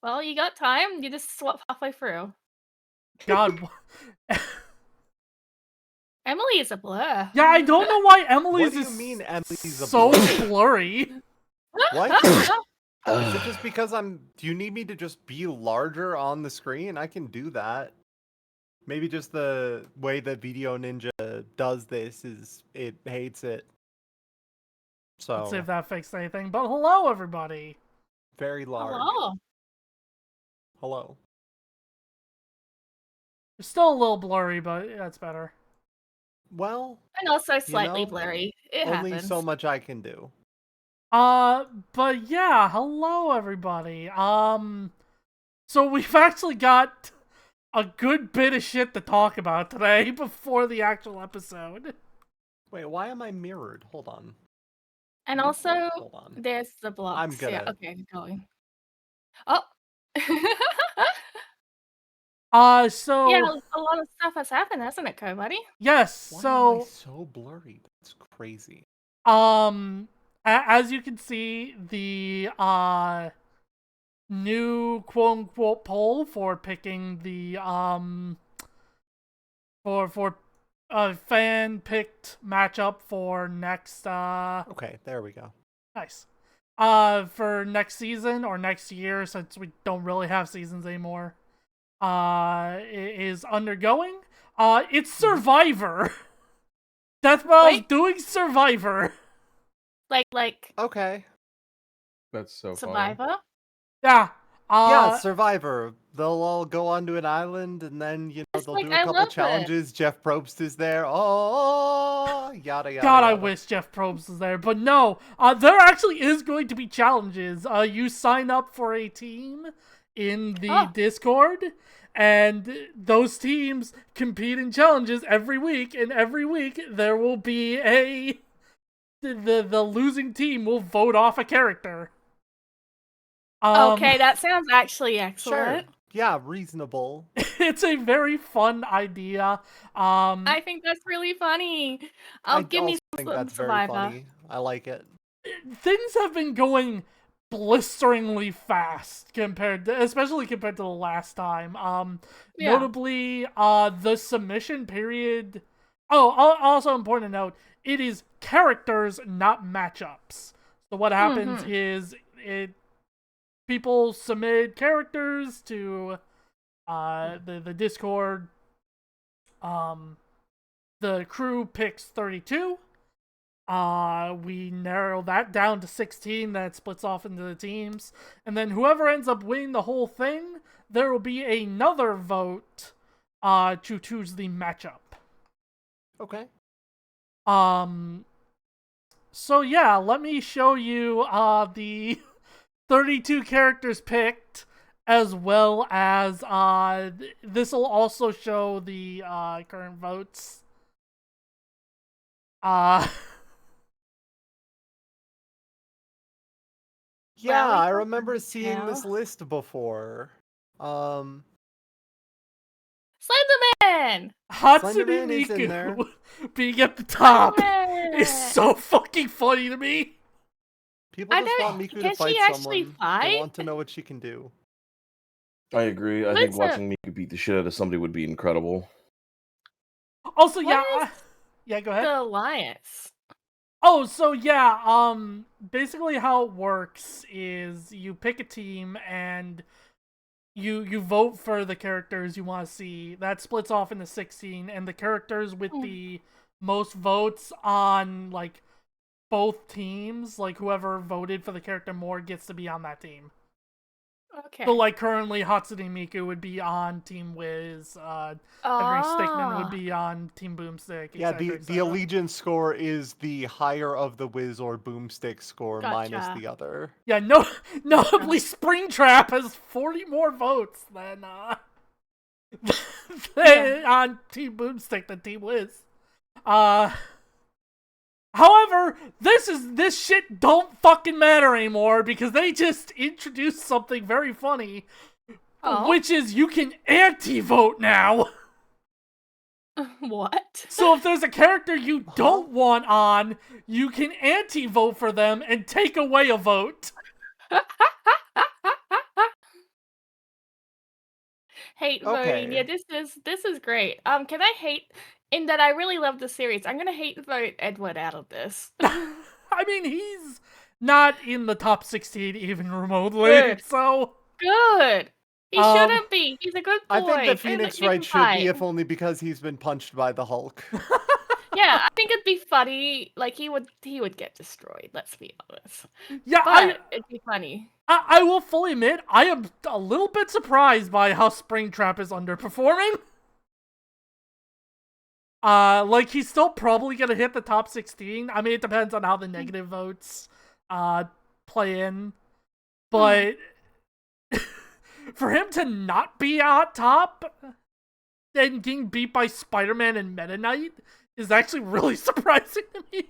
Well, you got time. You just swap halfway through. God. Emily is a blur. Yeah, I don't know why What Emily's do you is mean Emily's a so blur? blurry. What? Is it just because do you need me to just be larger on the screen? I can do that. Maybe just the way that Video Ninja does this is it hates it. Let's see if So, that fixed anything. But hello, everybody. very large. Hello. Hello. It's still a little blurry, but that's better. Well, And also you slightly know, blurry. It only happens. so much I can do. But yeah, hello, everybody. So we've actually got a good bit of shit to talk about today before the actual episode. Wait, why am I mirrored? Hold on. And also, Hold on. there's the blocks. I'm gonna. Yeah, okay, going. Oh. So Yeah, a lot of stuff has happened, hasn't it, buddy? yes, Why so am I so blurry? That's crazy. as you can see, the new quote unquote poll for picking the for fan picked matchup for next Okay, there we go. nice. For next season or next year, since we don't really have seasons anymore, is undergoing. It's Survivor. Deathbell's doing Survivor. Like Okay. That's so funny. Survivor? Yeah. Yeah, Survivor. They'll all go onto an island, and then they'll like, do a I couple love challenges. Jeff Probst is there. Oh, yada yada. God, yada. I wish Jeff Probst was there, but no. There actually is going to be challenges. You sign up for a team in the Discord, and those teams compete in challenges every week. And every week there will be the losing team will vote off a character. Okay, that sounds actually Sure. excellent. Yeah, reasonable. It's a very fun idea. I think that's really funny. Give me think some that's very Survivor. funny. I like it. Things have been going blisteringly fast especially compared to the last time. Yeah. Notably, the submission period. Oh, also important to note, it is characters, not matchups. So what happens is people submit characters to the Discord. The crew picks 32. We narrow that down to 16, that splits off into the teams. And then whoever ends up winning the whole thing, there will be another vote to choose the matchup. Okay. So yeah, let me show you the 32 characters picked, as well as this will also show the current votes. Yeah, I remember seeing this list before. Slenderman! Hatsune is in there. Miku being at the top Slenderman! is so fucking funny to me. People just want Miku to Can fight she actually someone. fight? They want to know what she can do. I agree. I think watching Miku beat the shit out of somebody would be incredible. Also, What yeah, go ahead. The Alliance. Oh, so yeah, basically how it works is you pick a team and you vote for the characters you want to see. That splits off into 16, and the characters with the most votes on, like, both teams, like, whoever voted for the character more gets to be on that team. Okay. So, like, currently Hatsune Miku would be on Team Wiz, Henry Stickmin would be on Team Boomstick, Yeah, etc., the allegiance score is the higher of the Wiz or Boomstick score minus the other. Yeah, notably Springtrap has 40 more votes than on Team Boomstick than Team Wiz. However, this shit don't fucking matter anymore because they just introduced something very funny, which is you can anti-vote now. What? So if there's a character you don't want on, you can anti-vote for them and take away a vote. hate voting. Yeah, Okay. this is great. Can I hate in that I really love the series? I'm gonna hate vote Edward out of this. I mean, he's not in the top 16 even remotely, Good. so Good. He um shouldn't be. He's a good I think boy. that Don't Phoenix give Wright him should be, fight. if only because he's been punched by the Hulk. Yeah, I think it'd be funny. Like he would get destroyed. Let's be honest. yeah, But it'd be funny. I will fully admit I am a little bit surprised by how Springtrap is underperforming. Like he's still probably gonna hit the top 16. I mean, it depends on how the negative votes play in. But for him to not be at top and getting beat by Spider-Man and Meta Knight is actually really surprising to me.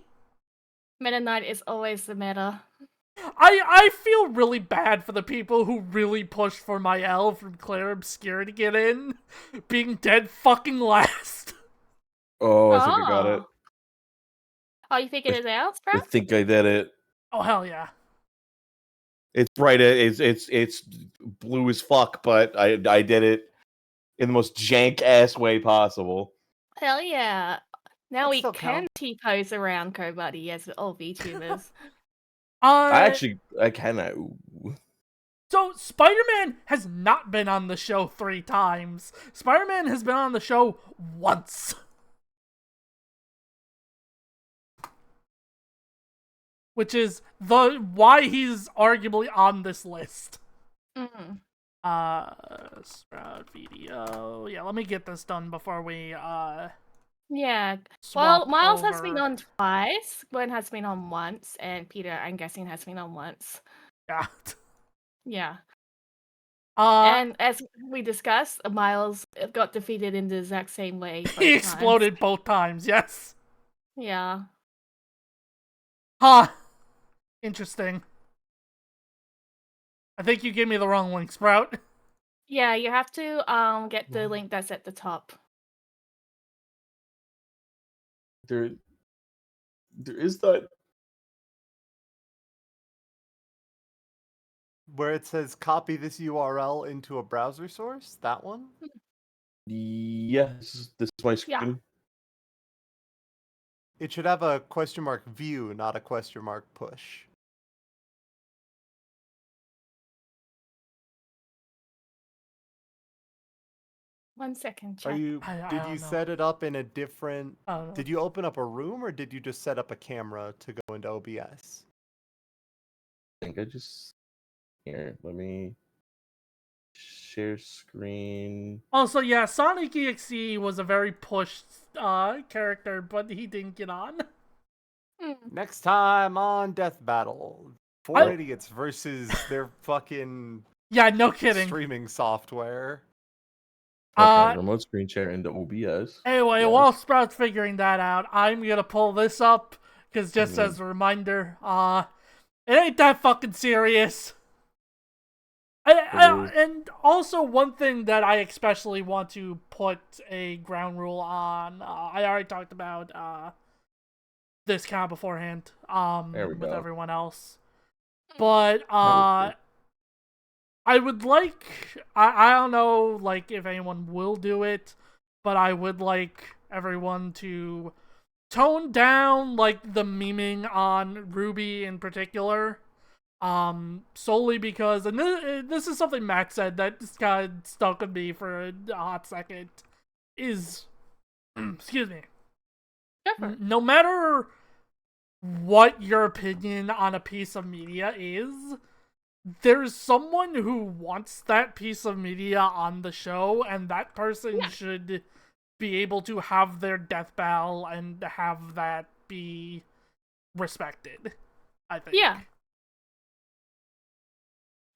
Meta Knight is always the meta. I feel really bad for the people who really pushed for my L from Claire Obscura to get in, being dead fucking last. Oh, I think I got it. Oh, you figured it out, I Sprout? think I did it. Oh hell yeah. It's bright. It's blue as fuck, but I did it in the most jank ass way possible. Hell yeah. Now That we still can counts. T-pose around Co-Buddy as all VTubers. I can now. So Spider-Man has not been on the show 3 times. Spider-Man has been on the show once. Which is why he's arguably on this list. Mm. Sprout video. Yeah, let me get this done before we Yeah. swap Well, Miles has been over. on twice. Gwen has been on once, and Peter, I'm guessing, has been on once. Yeah. Yeah. Uh, And as we discussed, Miles got defeated in the exact same way. he both exploded times. both times, yes. Yeah. Huh. Interesting. I think you gave me the wrong link, Sprout. Yeah, you have to get the link that's at the top. There is that. Where it says copy this URL into a browser source? That one? Yeah, this is my screen. Yeah. It should have a question mark view, not a question mark push. One second, Are chat. you I did don't you know. set it up in a different I don't know. Did you open up a room or did you just set up a camera to go into OBS? I think I just here. Let me share screen. Also, yeah, Sonic EXE was a very pushed character, but he didn't get on. Next time on Death Battle, 4 I- idiots versus their fucking Yeah, no kidding. streaming software. Okay, remote screen share into OBS. Anyway, Yes. while Sprout's figuring that out, I'm gonna pull this up, because just as a reminder, it ain't that fucking serious. And also, one thing that I especially want to put a ground rule on, I already talked about this kind of beforehand There we with go. everyone else. But I would like, I don't know like if anyone will do it, but I would like everyone to tone down like the memeing on Ruby in particular. Solely because, and this is something Matt said that just kind of stuck with me for a hot second, is, excuse me, no matter what your opinion on a piece of media is, there's someone who wants that piece of media on the show, and that person should be able to have their death bell and have that be respected, I think. Yeah.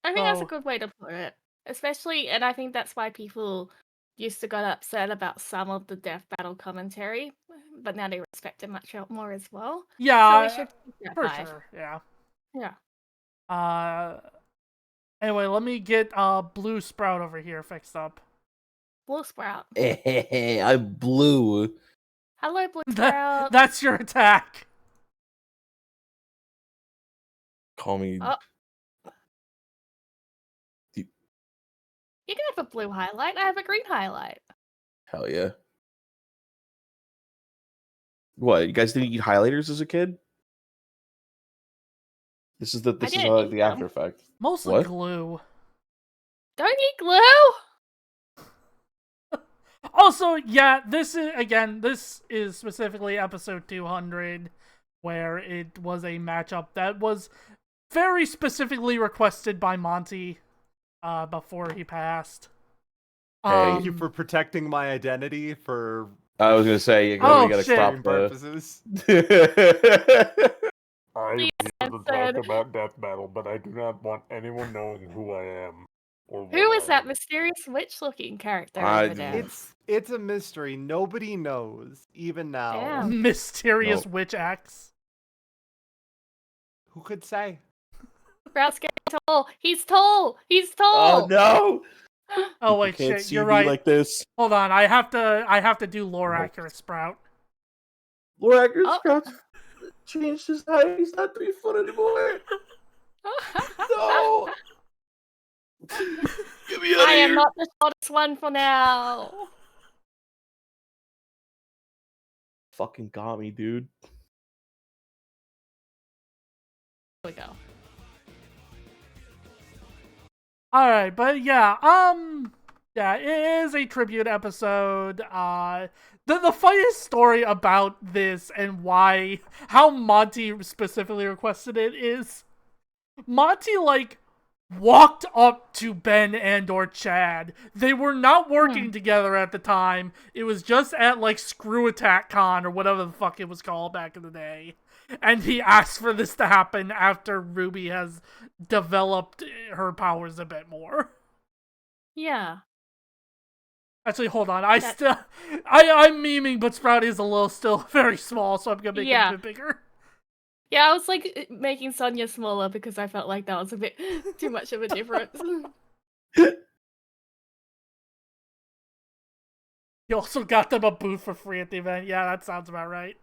I think that's a good way to put it. Especially, and I think that's why people used to get upset about some of the death battle commentary, but now they respect it much more as well. Yeah, so we should keep that for vibe. sure, yeah. Yeah. Anyway, let me get Blue Sprout over here fixed up. Blue Sprout. I'm blue. Hello, Blue Sprout. That's your attack. Call me. Oh. You can have a blue highlight. I have a green highlight. Hell yeah. What, you guys didn't eat highlighters as a kid? This is didn't the eat them. after effect. Mostly What? glue. Don't eat glue. Also, yeah, this is specifically episode 200, where it was a matchup that was very specifically requested by Monty before he passed. Thank you for protecting my identity for I was gonna say, you Oh, gotta shit. crop stream the... purposes. I Please am here to censored. talk about Death Battle, but I do not want anyone knowing who I am. Or what Who is I that am. mysterious witch-looking character I over there? It's a mystery. Nobody knows, even now. Damn. Mysterious Nope. witch axe. Who could say? Sprout's getting tall. He's tall. He's tall. Oh no! Oh wait, People can't shit, see you're me right. like this. Hold on, I have to do lore Nope. accurate Sprout. Lord Acker's Oh. got changed his height. He's not 3 foot anymore. No! Get me out of I am here! not the shortest one for now. Fucking got me, dude. Here we go. Alright, but yeah, yeah, it is a tribute episode. The funniest story about this and how Monty specifically requested it is Monty, like, walked up to Ben and or Chad. They were not working together at the time. It was just at, like, Screw Attack Con or whatever the fuck it was called back in the day. And he asked for this to happen after Ruby has developed her powers a bit more. Yeah. Actually, hold on. I'm memeing, but Sprout is still very small, so I'm gonna make it a bit bigger. Yeah, I was like making Sonya smaller because I felt like that was a bit too much of a difference. You also got them a booth for free at the event. Yeah, that sounds about right.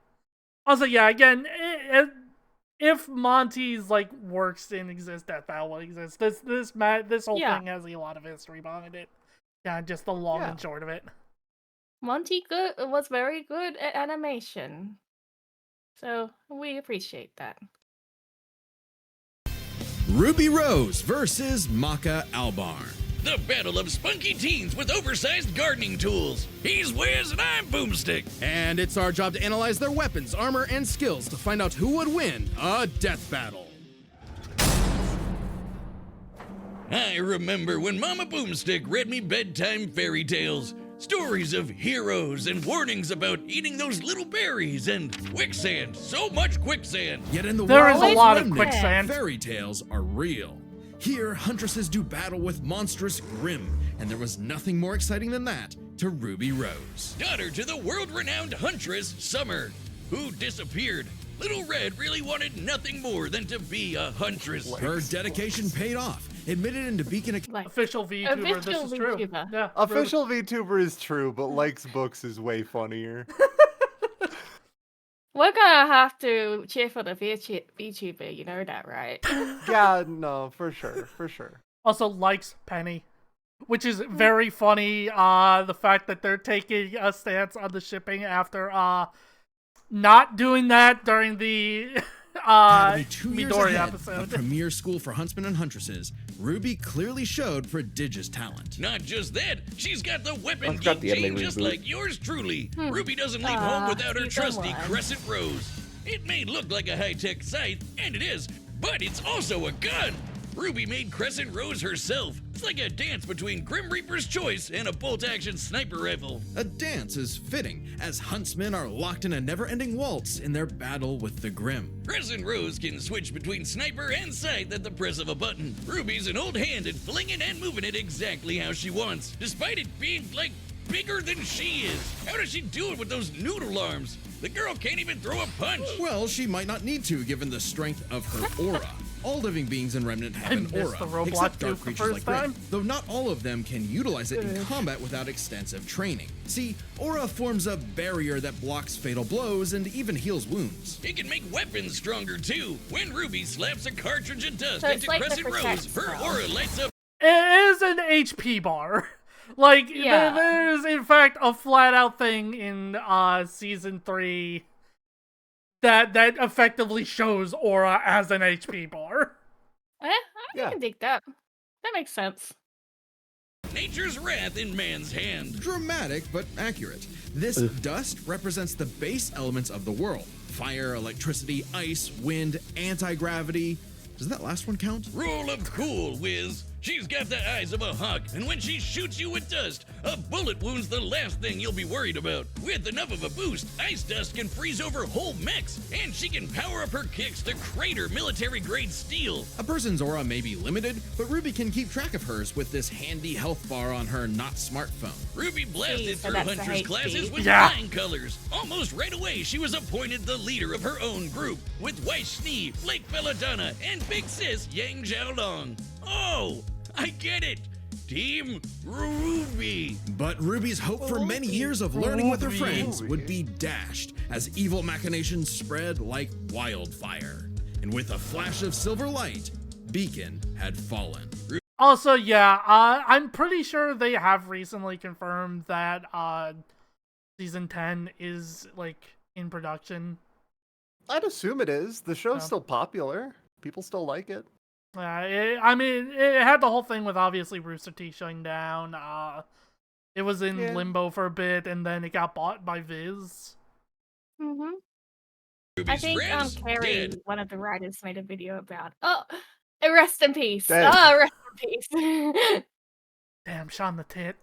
Also, yeah, again, if Monty's like works didn't exist, Death Battle would exist. This whole thing has a lot of history behind it. Yeah, just the long and short of it. Monty was very good at animation, so we appreciate that. Ruby Rose versus Maka Albarn. The battle of spunky teens with oversized gardening tools. He's Wiz and I'm Boomstick. And it's our job to analyze their weapons, armor, and skills to find out who would win a death battle. I remember when Mama Boomstick read me bedtime fairy tales. Stories of heroes and warnings about eating those little berries and quicksand. So much quicksand. Yet in the There world is a lot of remnant, quicksand. Fairy tales are real. Here, huntresses do battle with monstrous Grimm, and there was nothing more exciting than that to Ruby Rose. Daughter to the world-renowned huntress, Summer, who disappeared. Little Red really wanted nothing more than to be a huntress. Her dedication paid off. Admitted into Beacon Like Official VTuber, this is true. VTuber. Yeah, Official VTuber is true, but likes books is way funnier. We're gonna have to cheer for the VTuber, you know that, right? Yeah, no, for sure, for sure. Also likes Penny, which is very funny. The fact that they're taking a stance on the shipping after not doing that during the Academy 2 years Midori ahead, episode. a premier school for huntsmen and huntresses, Ruby clearly showed prodigious talent. Not just that, she's got the weapon I've got geek the gene anime just reboot. like yours truly. Ruby doesn't leave home without her season trusty 1. crescent rose. It may look like a high-tech scythe, and it is, but it's also a gun. Ruby made Crescent Rose herself. It's like a dance between Grim Reaper's Choice and a bolt-action sniper rifle. A dance is fitting, as huntsmen are locked in a never-ending waltz in their battle with the Grimm. Crescent Rose can switch between sniper and scythe at the press of a button. Ruby's an old hand at flinging and moving it exactly how she wants, despite it being, like, bigger than she is. How does she do it with those noodle arms? The girl can't even throw a punch. Well, she might not need to, given the strength of her aura. All living beings in Remnant have I an missed aura, the Roblox except dark dupe the creatures first like time. Grimm, though not all of them can utilize it in combat without extensive training. See, aura forms a barrier that blocks fatal blows and even heals wounds. It can make weapons stronger too. When Ruby slaps a cartridge of dust So it's into like the Crescent Rose, Protect her spell. aura lights up. It is an HP bar. Like, Yeah. there's in fact a flat out thing in season 3 that effectively shows Aura as an HP bar. I Yeah. can dig that. That makes sense. Nature's wrath in man's hand. Dramatic, but accurate. This dust represents the base elements of the world. Fire, electricity, ice, wind, anti-gravity. Does that last one count? Rule of cool, Wiz. She's got the eyes of a hawk, and when she shoots you with dust, a bullet wound's the last thing you'll be worried about. With enough of a boost, ice dust can freeze over whole mechs, and she can power up her kicks to crater military-grade steel. A person's aura may be limited, but Ruby can keep track of hers with this handy health bar on her not smartphone. Ruby blasted so through that's the Hunter's HP. classes with Yeah. flying colors. Almost right away, she was appointed the leader of her own group, with Weiss Schnee, Blake Belladonna, and Big Sis Yang Xiaolong. Oh, I get it. Team Ruby. But Ruby's hope for many years of learning with her friends would be dashed as evil machinations spread like wildfire. And with a flash of silver light, Beacon had fallen. Also, yeah, I'm pretty sure they have recently confirmed that season 10 is like in production. I'd assume it is. The show's Yeah. still popular. People still like it. I mean, it had the whole thing with obviously Rooster Teeth shutting down. It was in Yeah. limbo for a bit, and then it got bought by Viz. Mm-hmm. I Ruby's think friends Carrie, dead. one of the writers, made a video about. Oh, rest in peace. Dead. Oh, rest in peace. Damn, Sean the Tit.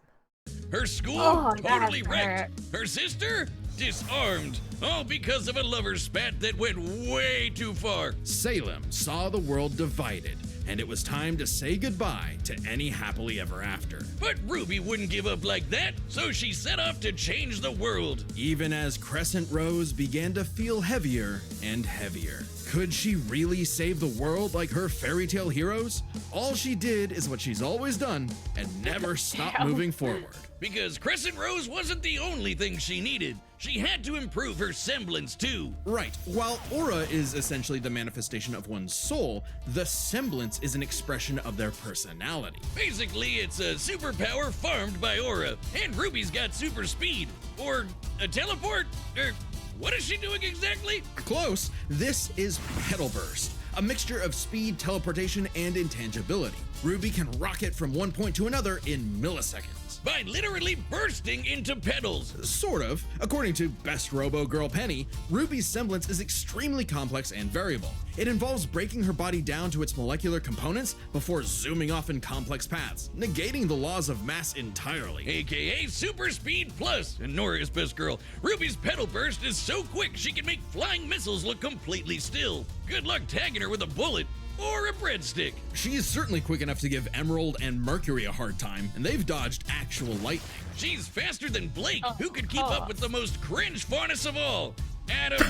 Her school Oh, totally that wrecked. Her sister disarmed. All because of a lover spat that went way too far. Salem saw the world divided, and it was time to say goodbye to any happily ever after. But Ruby wouldn't give up like that, so she set off to change the world. Even as Crescent Rose began to feel heavier and heavier. Could she really save the world like her fairy tale heroes? All she did is what she's always done and never stopped Damn. moving forward. Because Crescent Rose wasn't the only thing she needed. She had to improve her semblance too. Right, while aura is essentially the manifestation of one's soul, the semblance is an expression of their personality. Basically, it's a superpower farmed by Aura, and Ruby's got super speed. Or a teleport? Or what is she doing exactly? Close, this is Petal Burst, a mixture of speed, teleportation, and intangibility. Ruby can rocket from one point to another in milliseconds. By literally bursting into petals. Sort of. According to Best Robo Girl Penny, Ruby's semblance is extremely complex and variable. It involves breaking her body down to its molecular components before zooming off in complex paths, negating the laws of mass entirely. AKA Super Speed Plus. And Nora is best girl. Ruby's petal burst is so quick she can make flying missiles look completely still. Good luck tagging her with a bullet. Or a breadstick. She is certainly quick enough to give Emerald and Mercury a hard time, and they've dodged actual lightning. She's faster than Blake, who could keep up with the most cringe faunus of all, Adam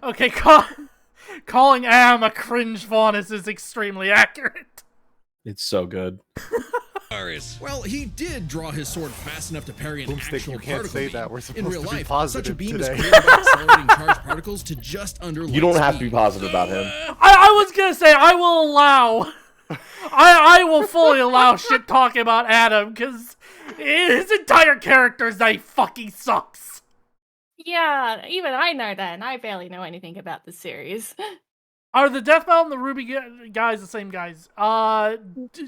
Okay, calling Am a cringe faunus is extremely accurate. It's so good. Taurus. Well, he did draw his sword fast enough to parry an Boomstick, actual you can't particle say beam. that. We're In supposed real to be life, positive such a beam today. is created by accelerating charged particles to just under light You don't have to be speed. positive about him. I was gonna say, I will allow... I will fully allow shit talking about Adam, because his entire character is that he fucking sucks. Yeah, even I know that, and I barely know anything about the series. Are the Death Metal and the Ruby guys the same guys?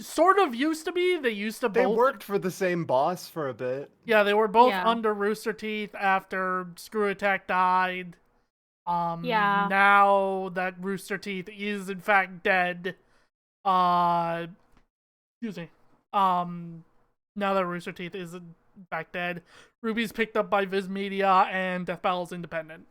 Sort of used to be. They used to They both... worked for the same boss for a bit. Yeah, they were both Yeah. under Rooster Teeth after Screw Attack died. Yeah. Now that Rooster Teeth is in fact dead, excuse me. Now that Rooster Teeth is in fact dead, Ruby's picked up by Viz Media and Death Battle's independent.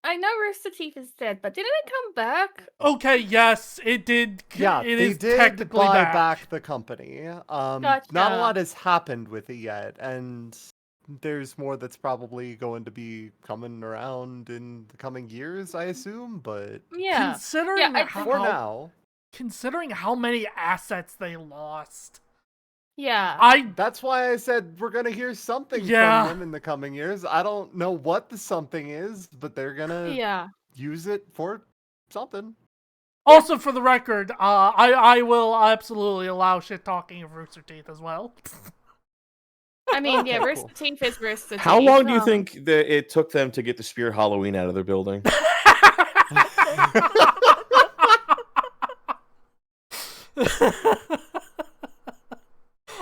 I know Rooster Teeth is dead, but didn't it come back? Okay, yes, it did. Yeah, it they is did technically buy back. back the company. Not a Gotcha. lot has happened with it yet, and there's more that's probably going to be coming around in the coming years, I assume. But Yeah. Considering Yeah, I how, for now, considering how many assets they lost, Yeah. that's why I said we're gonna hear something Yeah. from them in the coming years. I don't know what the something is, but they're gonna Yeah. use it for something. Also, for the record, I will absolutely allow shit talking of Rooster Teeth as well. I mean, yeah, Okay, Rooster cool. Teeth is Rooster Teeth. How long do you think that it took them to get the Spear Halloween out of their building?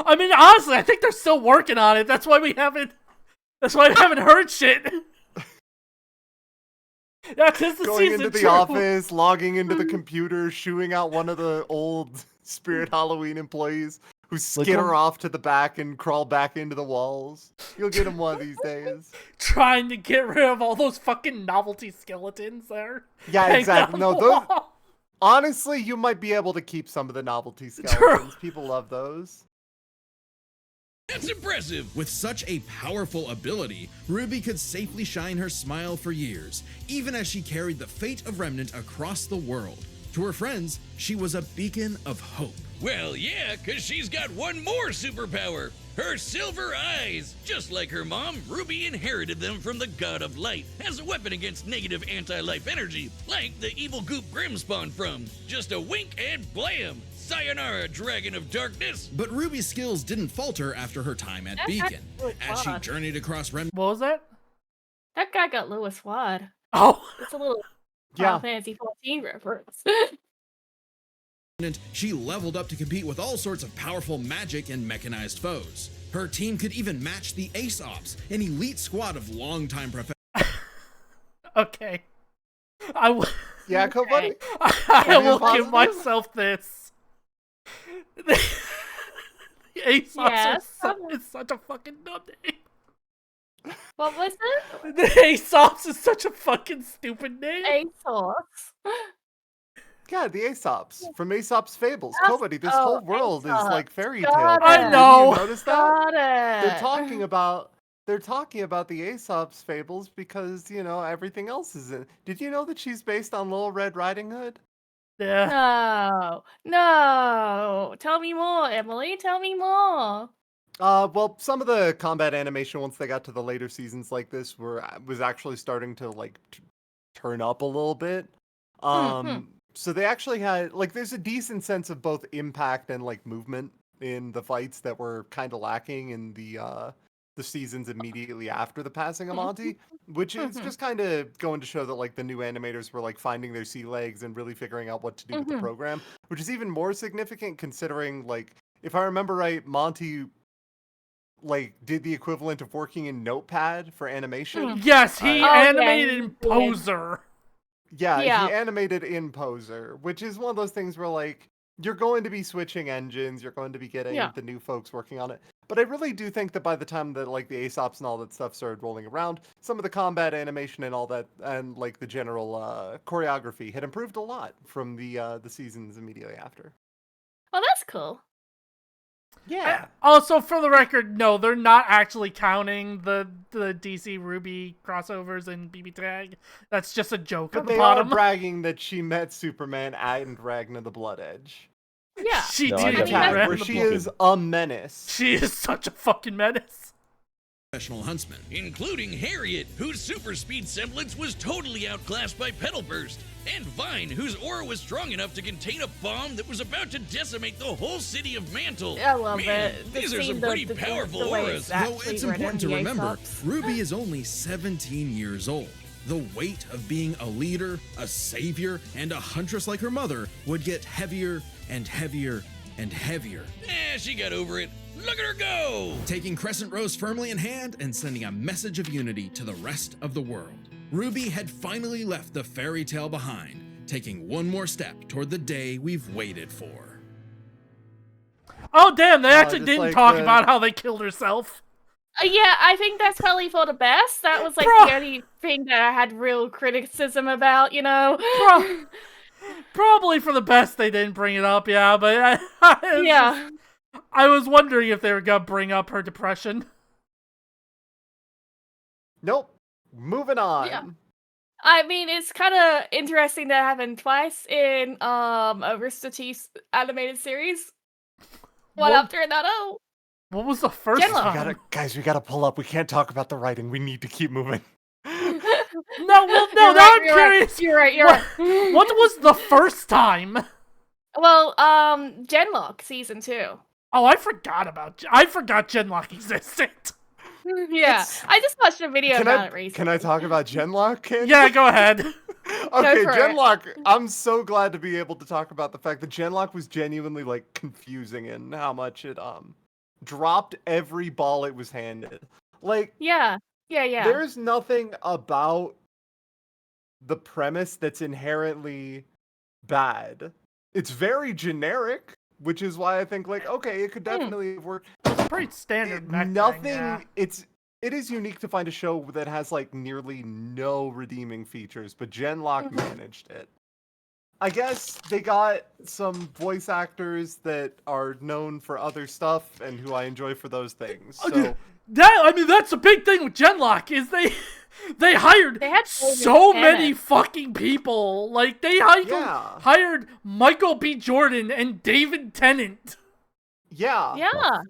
I mean, honestly, I think they're still working on it. That's why we haven't. That's why I haven't heard shit. Yeah, 'tis the Going season into the two. office, logging into the computer, shooing out one of the old Spirit Halloween employees who skitter off to the back and crawl back into the walls. You'll get them one of these days. Trying to get rid of all those fucking novelty skeletons there. Yeah, hanging exactly. on No, the those. wall. Honestly, you might be able to keep some of the novelty skeletons. People love those. That's impressive. With such a powerful ability, Ruby could safely shine her smile for years, even as she carried the fate of Remnant across the world. To her friends, she was a beacon of hope. Well, yeah, because she's got one more superpower. Her silver eyes. Just like her mom, Ruby inherited them from the God of Light as a weapon against negative anti-life energy, like the evil goop Grim spawned from. Just a wink and blam! Sayonara, Dragon of Darkness! But Ruby's skills didn't falter after her time at That's Beacon. really As she odd. journeyed across Remnant, What was that? That guy got Lewis Wad. Oh, It's a little Yeah. Final Fantasy 14 reference. she leveled up to compete with all sorts of powerful magic and mechanized foes. Her team could even match the Ace Ops, an elite squad of longtime professionals. okay. I will. Yeah, Okay. buddy. I Are you will positive? give myself this. The Ace Yes, is such a fucking dumb name. What was it? The Aesop's is such a fucking stupid name. ASOS. Yeah, the Aesops from Aesop's Fables. That's- Kobadi, this whole world is Aesop. like fairy Got tale. it. I Did know. you notice that? Got it. They're talking about the Aesop's Fables because, you know, everything else is in. Did you know that she's based on Little Red Riding Hood? Yeah. No. Tell me more, Emily. Tell me more. Well, some of the combat animation once they got to the later seasons like this was actually starting to like turn up a little bit. So they actually had like there's a decent sense of both impact and like movement in the fights that were kind of lacking in the seasons immediately after the passing of Monty, which is just kind of going to show that like the new animators were like finding their sea legs and really figuring out what to do with the program, which is even more significant considering like if I remember right, Monty like did the equivalent of working in Notepad for animation. Yes, he Oh, yeah, animated he in did. Poser. Yeah, Yeah. he animated in Poser, which is one of those things where like you're going to be switching engines, you're going to be getting Yeah. the new folks working on it. But I really do think that by the time that like the Aesops and all that stuff started rolling around, some of the combat animation and all that and like the general choreography had improved a lot from the seasons immediately after. Oh, that's cool. Yeah. Also, for the record, no, they're not actually counting the DC Ruby crossovers in BB Tag. That's just a joke But at the they are bottom. bragging that she met Superman and Ragnar the Blood Edge. Yeah. She No, I did definitely have agree. Red Where in the she book. is a menace. She is such a fucking menace. Huntsmen. Including Harriet, whose super speed semblance was totally outclassed by Petal Burst, and Vine, whose aura was strong enough to contain a bomb that was about to decimate the whole city of Mantle. I love Man, it. these are some pretty powerful the way auras. it's Though actually it's written important to in the remember, Aesops. Ruby is only 17 years old. The weight of being a leader, a savior, and a huntress like her mother would get heavier and heavier and heavier. She got over it. Look at her go! Taking Crescent Rose firmly in hand and sending a message of unity to the rest of the world. Ruby had finally left the fairy tale behind, taking one more step toward the day we've waited for. Oh, damn, they actually just didn't like talk the- about how they killed herself. Yeah, I think that's probably for the best. That was like Bro. the only thing that I had real criticism about, you know? Probably for the best they didn't bring it up, yeah, but Yeah. I was wondering if they were gonna bring up her depression. Nope. Moving on. Yeah. I mean, it's kind of interesting that happened twice in a Rooster Teeth animated series. One What- after another. What was the first Gemma. time? Guys, we gotta pull up. We can't talk about the writing. We need to keep moving. No, well, no, You're now right, I'm you're right, curious. You're right. You're What, right. what was the first time? Well, Genlock season 2. Oh, I forgot Genlock existed. Yeah, It's- I just watched a video Can about I it recently. can I talk about Genlock, Ken? Yeah, go ahead. Okay, for it. Genlock. I'm so glad to be able to talk about the fact that Genlock was genuinely like confusing in how much it dropped every ball it was handed. Like Yeah. there's nothing about the premise that's inherently bad. It's very generic, which is why I think like okay, it could definitely work. It's pretty standard. mech thing, Nothing. yeah. It is unique to find a show that has like nearly no redeeming features, but Genlock managed it. I guess they got some voice actors that are known for other stuff and who I enjoy for those things. So That's the big thing with Genlock is they hired They had so David many Tennant. fucking people. Like they Yeah. hired Michael B. Jordan and David Tennant. yeah. Yeah.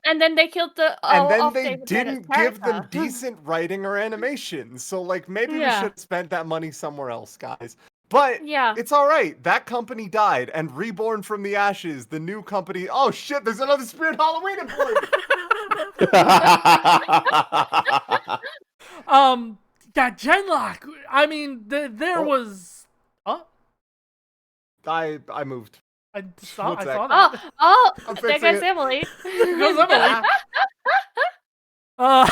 And then they killed the And then off they David Tennant's didn't give them character. decent writing or animation. So like maybe we Yeah. should have spent that money somewhere else, guys. But Yeah. it's all right. That company died, and reborn from the ashes, the new company. Oh shit! There's another Spirit Halloween employee. Yeah, Genlock. I mean, there Oh. was. Oh, I moved. I saw What's that. I'm There fixing goes it. Emily. There goes Emily. Uh,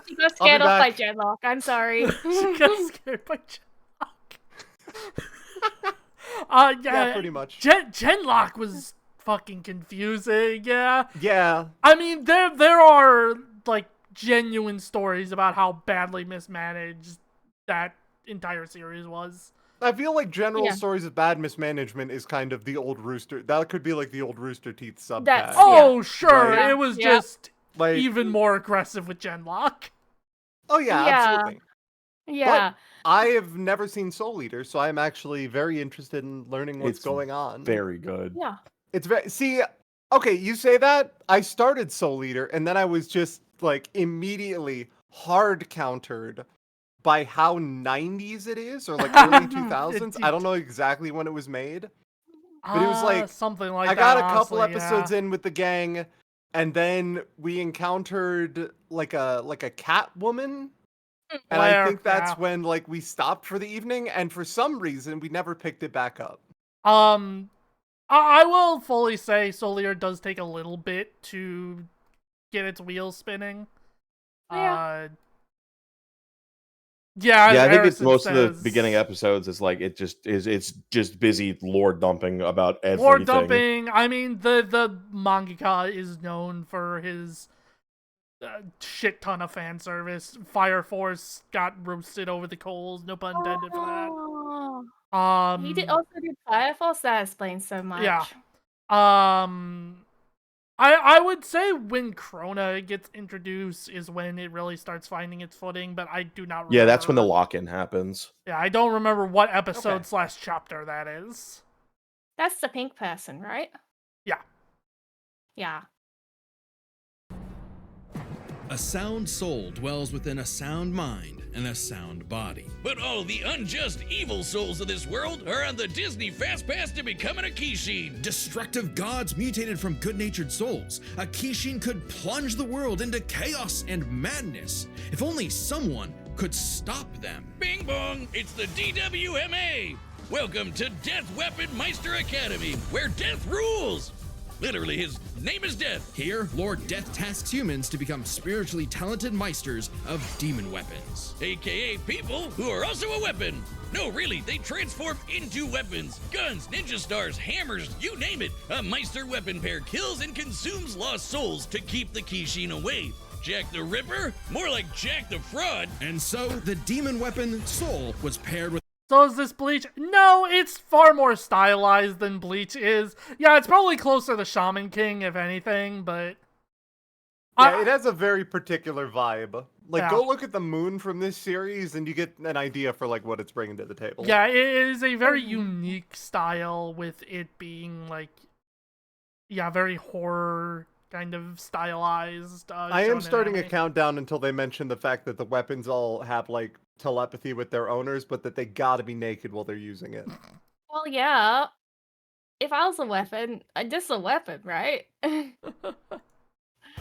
She got scared be off by back. Genlock. I'm sorry. she got scared by Genlock. Yeah, pretty much. Genlock was fucking confusing. Yeah. Yeah. I mean, there are like genuine stories about how badly mismanaged that entire series was. I feel like general Yeah. stories of bad mismanagement is kind of the old Rooster. That could be like the old Rooster Teeth subtext. That's- Oh, sure. Right. It was Yeah. just Like, even more aggressive with Genlock. oh yeah, Yeah. absolutely. Yeah. I have never seen Soul Eater, so I'm actually very interested in learning what's It's going on. Very good. Yeah. It's very okay, you say that. I started Soul Eater and then I was just like immediately hard countered by how 90s it is or like early 2000s. I don't know exactly when it was made. But it was like something like I that. got a couple honestly, episodes yeah. in with the gang and then we encountered like a cat woman. And I Blair, think that's yeah. when like we stopped for the evening and for some reason we never picked it back up. I will fully say Soul Eater does take a little bit to get its wheels spinning. Yeah. Yeah, Yeah, I think it's Harrison most of the says, beginning episodes. It's like it's just busy lore dumping about everything. Lore dumping. I mean, the mangaka is known for his shit ton of fan service. Fire Force got roasted over the coals. No pun intended for that. Oh. He He also did Fire Force. That explains so much. Yeah. I would say when Krona gets introduced is when it really starts finding its footing, but I do not remember. Yeah, that's when the lock-in happens. Yeah, I don't remember what episode Okay. / chapter that is. That's the pink person, right? Yeah. Yeah. A sound soul dwells within a sound mind and a sound body. But all the unjust, evil souls of this world are on the Disney Fast Pass to becoming a Kishin. Destructive gods mutated from good-natured souls. A Kishin could plunge the world into chaos and madness. If only someone could stop them. Bing bong, it's the DWMA. Welcome to Death Weapon Meister Academy, where death rules. Literally, his name is Death. Here, Lord Death tasks humans to become spiritually talented meisters of demon weapons. AKA people who are also a weapon. No, really, they transform into weapons. Guns, ninja stars, hammers, you name it. A Meister weapon pair kills and consumes lost souls to keep the Kishin away. Jack the Ripper? More like Jack the Fraud. And so, the demon weapon Soul was paired with So is this Bleach? No, it's far more stylized than Bleach is. Yeah, it's probably closer to Shaman King, if anything, but... Yeah, it has a very particular vibe. Like, Yeah. go look at the moon from this series, and you get an idea for like what it's bringing to the table. Yeah, it is a very unique style with it being, like... Yeah, very horror kind of stylized. I am shonen starting a anime. countdown until they mention the fact that the weapons all have like telepathy with their owners, but that they gotta be naked while they're using it. Well, yeah. If I was a weapon, I'm just a weapon, right?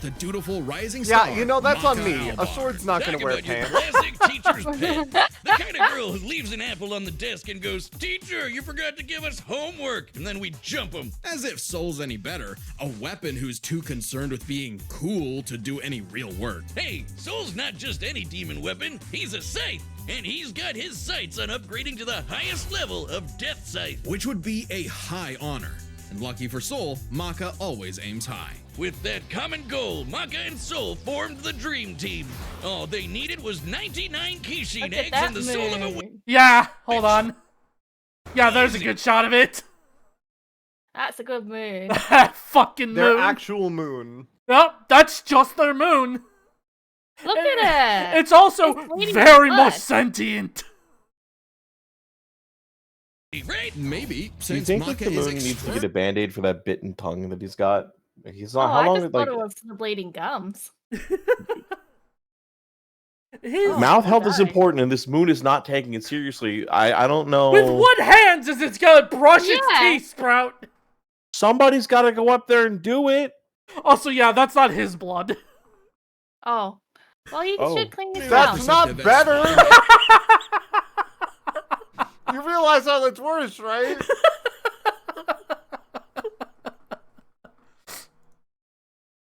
The dutiful rising star. Yeah, you know, that's on Maka me. A Albar. sword's not Talk gonna wear about your pants. classic teacher's pet. The kind of girl who leaves an apple on the desk and goes, "Teacher, you forgot to give us homework." And then we jump them. As if Soul's any better, a weapon who's too concerned with being cool to do any real work. Hey, Soul's not just any demon weapon. He's a scythe. And he's got his sights on upgrading to the highest level of Death Scythe. Which would be a high honor. And lucky for Soul, Maka always aims high. With that common goal, Maka and Soul formed the dream team. All they needed was 99 Kishin Look at eggs that and the soul of a moon. Yeah, hold on. Yeah, there's a good shot of it. That's a good moon. Fucking Their moon. actual moon. Yep, that's just their moon. Look at it. It's also It's bleeding very blood. much sentient. Right? Maybe, Do you since think that Maka the is moon needs to extra- get a band-aid for that bitten tongue that he's got? He's Oh, not. How I long? just Like thought it was the bleeding gums. His, Oh, mouth my health is God. important, and this moon is not taking it seriously. I don't know. with what hands is it gonna brush its Yeah. teeth, Sprout? Somebody's got to go up there and do it. Also, yeah, that's not his blood. Oh. Well, you Oh. should clean his That's mouth. not better. You realize how that's worse, right?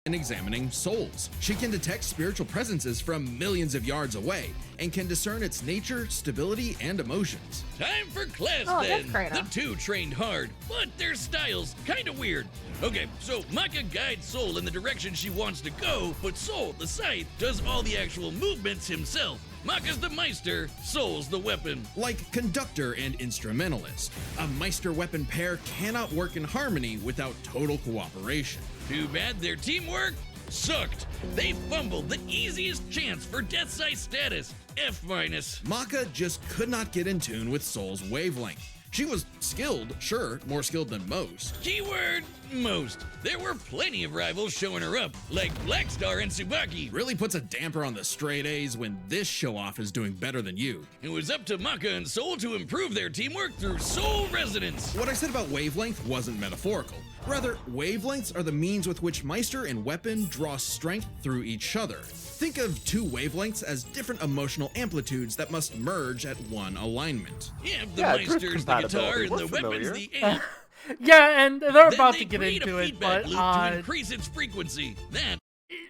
And examining souls. She can detect spiritual presences from millions of yards away and can discern its nature, stability, and emotions. Time for class Oh, then. that's The great. two trained hard, but their styles kinda weird. Okay, so Maka guides Soul in the direction she wants to go, but Soul, the scythe, does all the actual movements himself. Maka's the Meister, Soul's the weapon. Like conductor and instrumentalist, a Meister weapon pair cannot work in harmony without total cooperation. Too bad their teamwork sucked. They fumbled the easiest chance for Death Scythe status, F-. Maka just could not get in tune with Soul's wavelength. She was skilled, sure, more skilled than most. Keyword, most. There were plenty of rivals showing her up, like Blackstar and Tsubaki. Really puts a damper on the straight A's when this show-off is doing better than you. It was up to Maka and Soul to improve their teamwork through Soul Resonance. What I said about wavelength wasn't metaphorical. Rather, wavelengths are the means with which Meister and weapon draw strength through each other. Think of two wavelengths as different emotional amplitudes that must merge at one alignment. Yeah, if the Yeah, drift Meister's the guitar compatibility. and We're the weapon's familiar. the amp. Yeah, and they're Then about they to get create into a it, feedback but loop to increase its frequency. That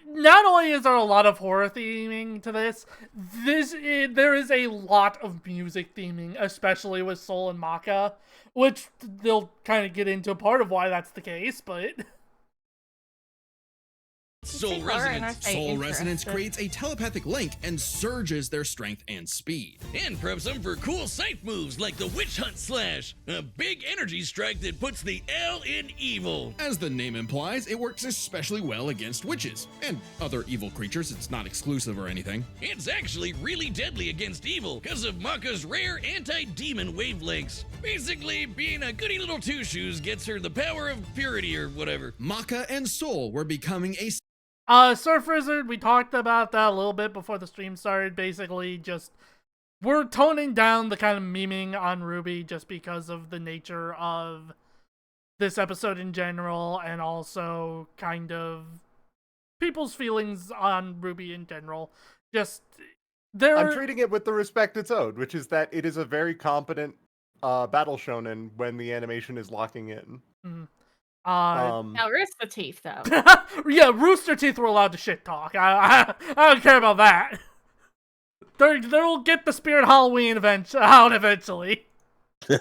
not only is there a lot of horror theming to this, there is a lot of music theming, especially with Soul and Maka, which they'll kind of get into part of why that's the case, but Soul Horror and Resonance. I say Soul Resonance interested. creates a telepathic link and surges their strength and speed. And preps them for cool scythe moves like the Witch Hunt Slash, a big energy strike that puts the L in evil. As the name implies, it works especially well against witches and other evil creatures. It's not exclusive or anything. It's actually really deadly against evil because of Maka's rare anti-demon wavelengths. Basically, being a goody little two-shoes gets her the power of purity or whatever. Maka and Soul were becoming a Surf Wizard, we talked about that a little bit before the stream started. Basically, just we're toning down the kind of memeing on Ruby just because of the nature of this episode in general, and also kind of people's feelings on Ruby in general. Just there. I'm treating it with the respect it's owed, which is that it is a very competent battle shonen when the animation is locking in. Now, Rooster Teeth, though. Yeah, Rooster Teeth were allowed to shit talk. I don't care about that. They'll get the Spirit Halloween out eventually.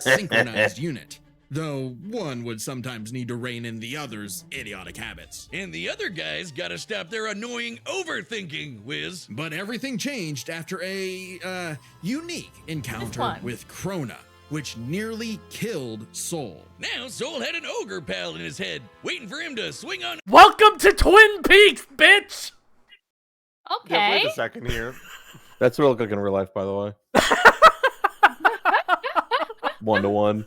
synchronized unit, though one would sometimes need to rein in the other's idiotic habits. And the other guys gotta stop their annoying overthinking, Wiz. But everything changed after a unique encounter one? with Krona, which nearly killed Soul. Now Soul had an ogre pal in his head, waiting for him to swing on. Welcome to Twin Peaks, bitch! Yeah, Okay. wait a second here. That's what it looked like in real life, by the way. 1-to-1.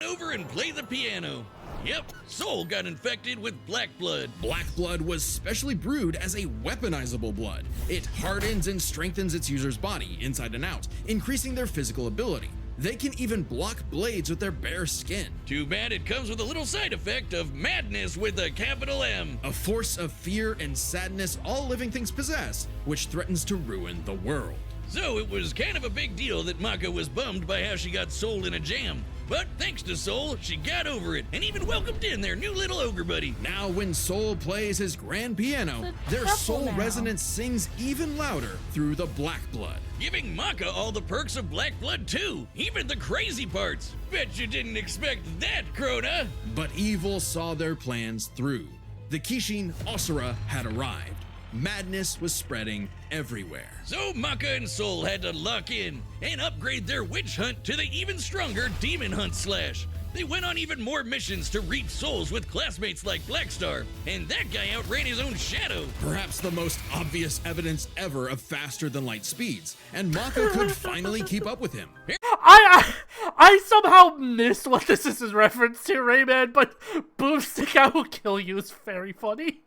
Over and play the piano. Yep, Soul got infected with black blood. Black blood was specially brewed as a weaponizable blood. It hardens and strengthens its user's body inside and out, increasing their physical ability. They can even block blades with their bare skin. Too bad it comes with a little side effect of madness with a capital M. A force of fear and sadness all living things possess, which threatens to ruin the world. So it was kind of a big deal that Maka was bummed by how she got Soul in a jam. But thanks to Soul, she got over it and even welcomed in their new little ogre buddy. Now when Soul plays his grand piano, their trouble soul now. resonance sings even louder through the black blood. Giving Maka all the perks of black blood too, even the crazy parts. Bet you didn't expect that, Krona. But evil saw their plans through. The Kishin Asura had arrived. Madness was spreading everywhere. So Maka and Soul had to lock in and upgrade their witch hunt to the even stronger demon hunt slash. They went on even more missions to reap souls with classmates like Blackstar, and that guy outran his own shadow. Perhaps the most obvious evidence ever of faster than light speeds, and Maka could finally keep up with him. I somehow missed what this is in reference to, Rayman, but Boomstick, I Will Kill You is very funny.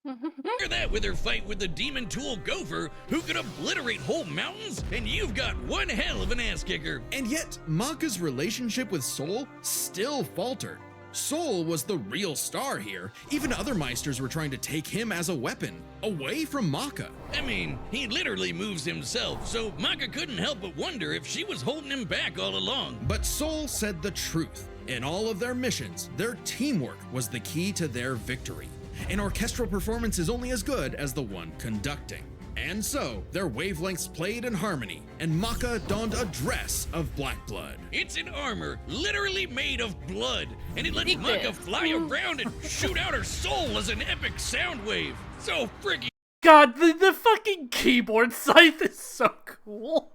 Hear that with her fight with the demon tool Gopher, who could obliterate whole mountains, and you've got one hell of an ass kicker. And yet, Maka's relationship with Soul still faltered. Soul was the real star here. Even other Meisters were trying to take him as a weapon, away from Maka. I mean, he literally moves himself, so Maka couldn't help but wonder if she was holding him back all along. But Soul said the truth. In all of their missions, their teamwork was the key to their victory. An orchestral performance is only as good as the one conducting. And so, their wavelengths played in harmony, and Maka donned a dress of black blood. It's an armor literally made of blood, and it lets Dig Maka this. fly around and shoot out her soul as an epic sound wave. So freaking God, the fucking keyboard scythe is so cool.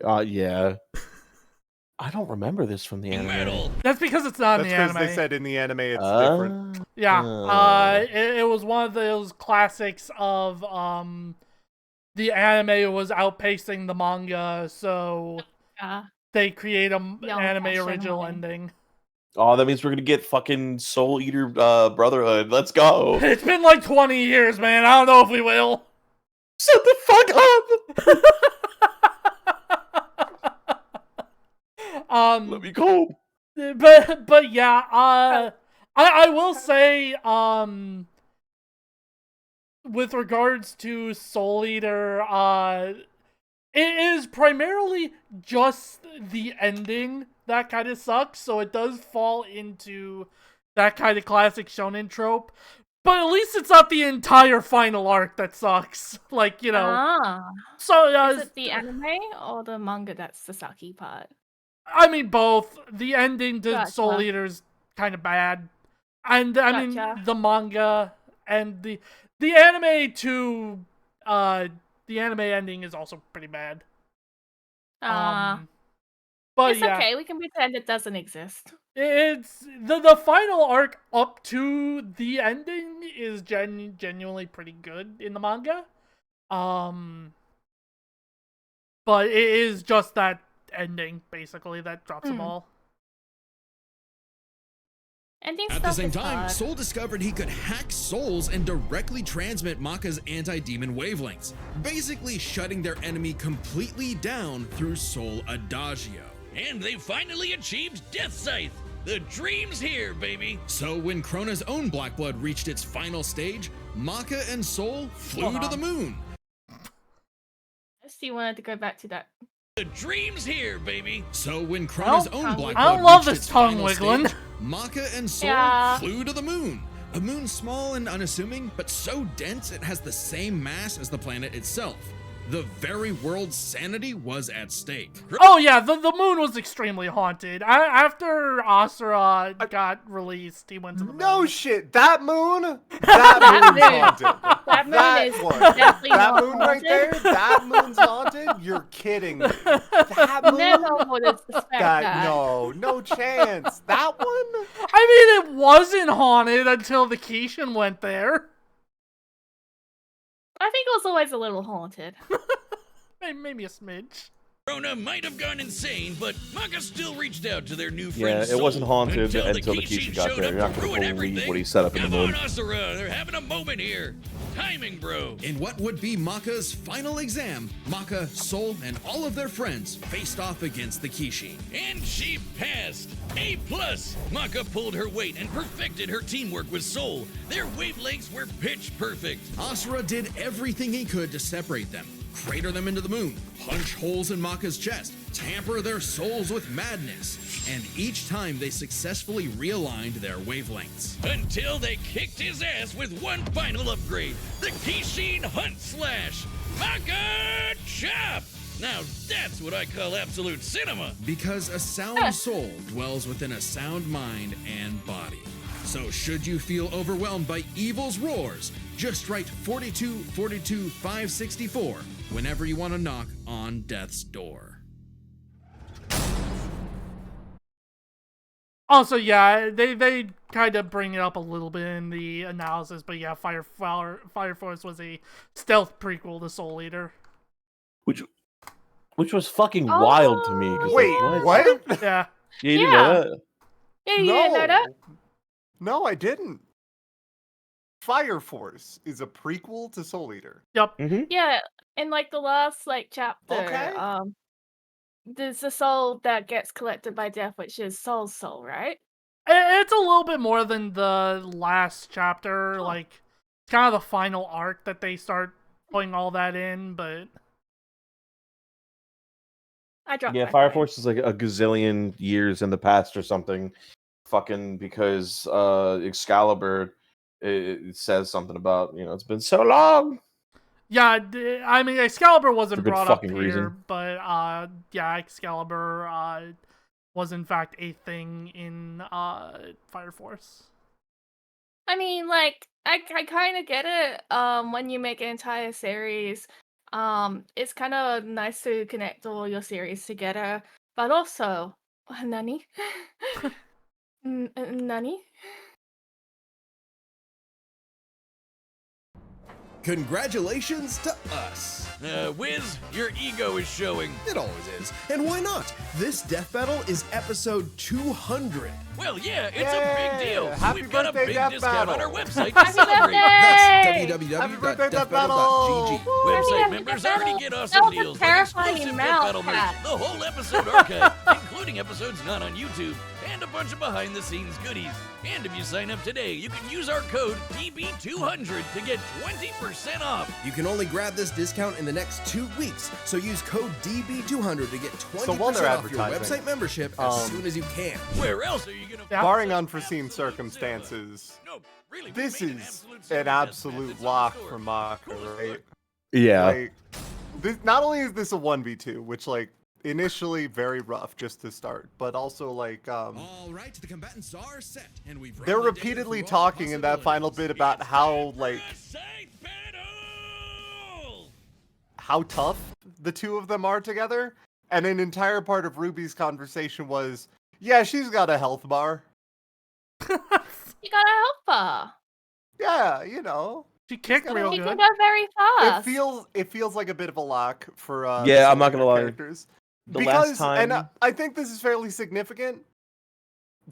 Yeah. I don't remember this from the anime. metal. That's because it's not That's in the because anime. they said in the anime it's different. Yeah, it was one of those classics of the anime was outpacing the manga, so they create an anime old-fashioned original way. ending. Oh, that means we're gonna get fucking Soul Eater Brotherhood. Let's go. It's been like 20 years, man. I don't know if we will. Shut the fuck up. Let me go. But yeah, I will say, with regards to Soul Eater, it is primarily just the ending that kind of sucks, so it does fall into that kind of classic shonen trope. But at least it's not the entire final arc that sucks. Like, you know. So, Is it the anime or the manga that's the sucky part? I mean, both. The ending to Gotcha. Soul Eater's kind of bad. And, I mean, Gotcha. the manga and the anime to, the anime ending is also pretty bad. But It's yeah, okay, we can pretend it doesn't exist. it's, the final arc up to the ending is genuinely pretty good in the manga. But it is just that ending, basically, that drops them all. Ending At stuff the same is time, hard. Soul discovered he could hack souls and directly transmit Maka's anti-demon wavelengths, basically shutting their enemy completely down through Soul Adagio. And they finally achieved Death Scythe. The dream's here, baby. So when Krona's own black blood reached its final stage, Maka and Soul flew to the moon. So you wanted to go back to that. The dream's here, baby. So when Krona's own black blood I don't love reached this its tongue final wiggling. stage, Maka and Soul Yeah. flew to the moon. A moon small and unassuming, but so dense it has the same mass as the planet itself. The very world's sanity was at stake. Oh yeah, the moon was extremely haunted. After Asura got released, he went to the moon. No shit, that moon? That moon's moon. haunted. That moon That is one. definitely That not moon right haunted. there? That moon's haunted? You're kidding me. That moon? Never would have suspected that. No chance. That one? I mean, it wasn't haunted until the Kishin went there. I think it was always a little haunted. Maybe a smidge. Rona might have gone insane, but Maka still reached out to their new Yeah, friend it wasn't Soul haunted until the Kishi Kishi got showed there. up You're not to gonna ruin believe everything. what he set up in the Come moon. on, Asura, they're having a moment here. Timing, bro. In what would be Maka's final exam, Maka, Soul, and all of their friends faced off against the Kishi. And she passed. A+. Maka pulled her weight and perfected her teamwork with Soul. Their wavelengths were pitch perfect. Asura did everything he could to separate them, crater them into the moon, punch holes in Maka's chest, tamper their souls with madness, and each time they successfully realigned their wavelengths. Until they kicked his ass with one final upgrade, the Kishin Hunt Slash. Maka Chop! Now that's what I call absolute cinema. Because a sound soul dwells within a sound mind and body. So should you feel overwhelmed by evil's roars, just write 42 42 564 whenever you want to knock on death's door. Also, yeah, they kind of bring it up a little bit in the analysis, but yeah, Fire Force was a stealth prequel to Soul Eater. Which was fucking wild to me. 'Cause, Wait, like, what? Yeah. Yeah, you didn't Yeah. know that? Yeah, you didn't know that? No, I didn't. Fire Force is a prequel to Soul Eater. Yep. Yeah, in like the last chapter, Okay. there's a soul that gets collected by death, which is Soul's soul, right? It's a little bit more than the last chapter. Like, it's kind of the final arc that they start putting all that in, but I dropped Yeah, my Fire phone. Force is like a gazillion years in the past or something. Fucking because Excalibur it says something about, it's been so long. yeah, I mean, Excalibur wasn't For good brought up fucking here, reason. but yeah, Excalibur was in fact a thing in Fire Force. I mean, like, I kind of get it. When you make an entire series, it's kind of nice to connect all your series together, but also, nani? Nani? Congratulations to us. Wiz, your ego is showing. It always is. And why not? This death battle is episode 200. Well, yeah, it's a big deal. Happy We've got a birthday, big Death discount on our Battle. website to Happy celebrate. birthday! That's Happy birthday, Death Battle! www.deathbattle.gg. Website Happy members Death already Battle. get That awesome was a deals like terrifying exclusive mouth Death Battle merch, cat. the whole episode archive, including episodes not on YouTube, and a bunch of behind-the-scenes goodies. And if you sign up today, you can use our code DB200 to get 20% off. You can only grab this discount in the next 2 weeks, so use code DB200 to get 20% So while they're off your advertising, website membership as soon as you can. Where else are you gonna Yeah. Barring unforeseen circumstances, No, really, we this made is an service absolute that's on lock the store. for Maka, Cool as right? fuck. Yeah. Like, this, not only is this a 1v2, which, like, initially very rough just to start, but also, like, All right, the combatants are set, and we've they're run the data repeatedly through all talking in that final bit possibilities. about how, For like, a scythe battle! how tough the two of them are together. And an entire part of Ruby's conversation was, yeah, she's got a health bar. You gotta help her. Yeah, you know. She kicked real She good. can go very fast. It feels like a bit of a lock for the Yeah, I'm Soul not gonna Eater lie. characters. The Because, last time, and I think this is fairly significant,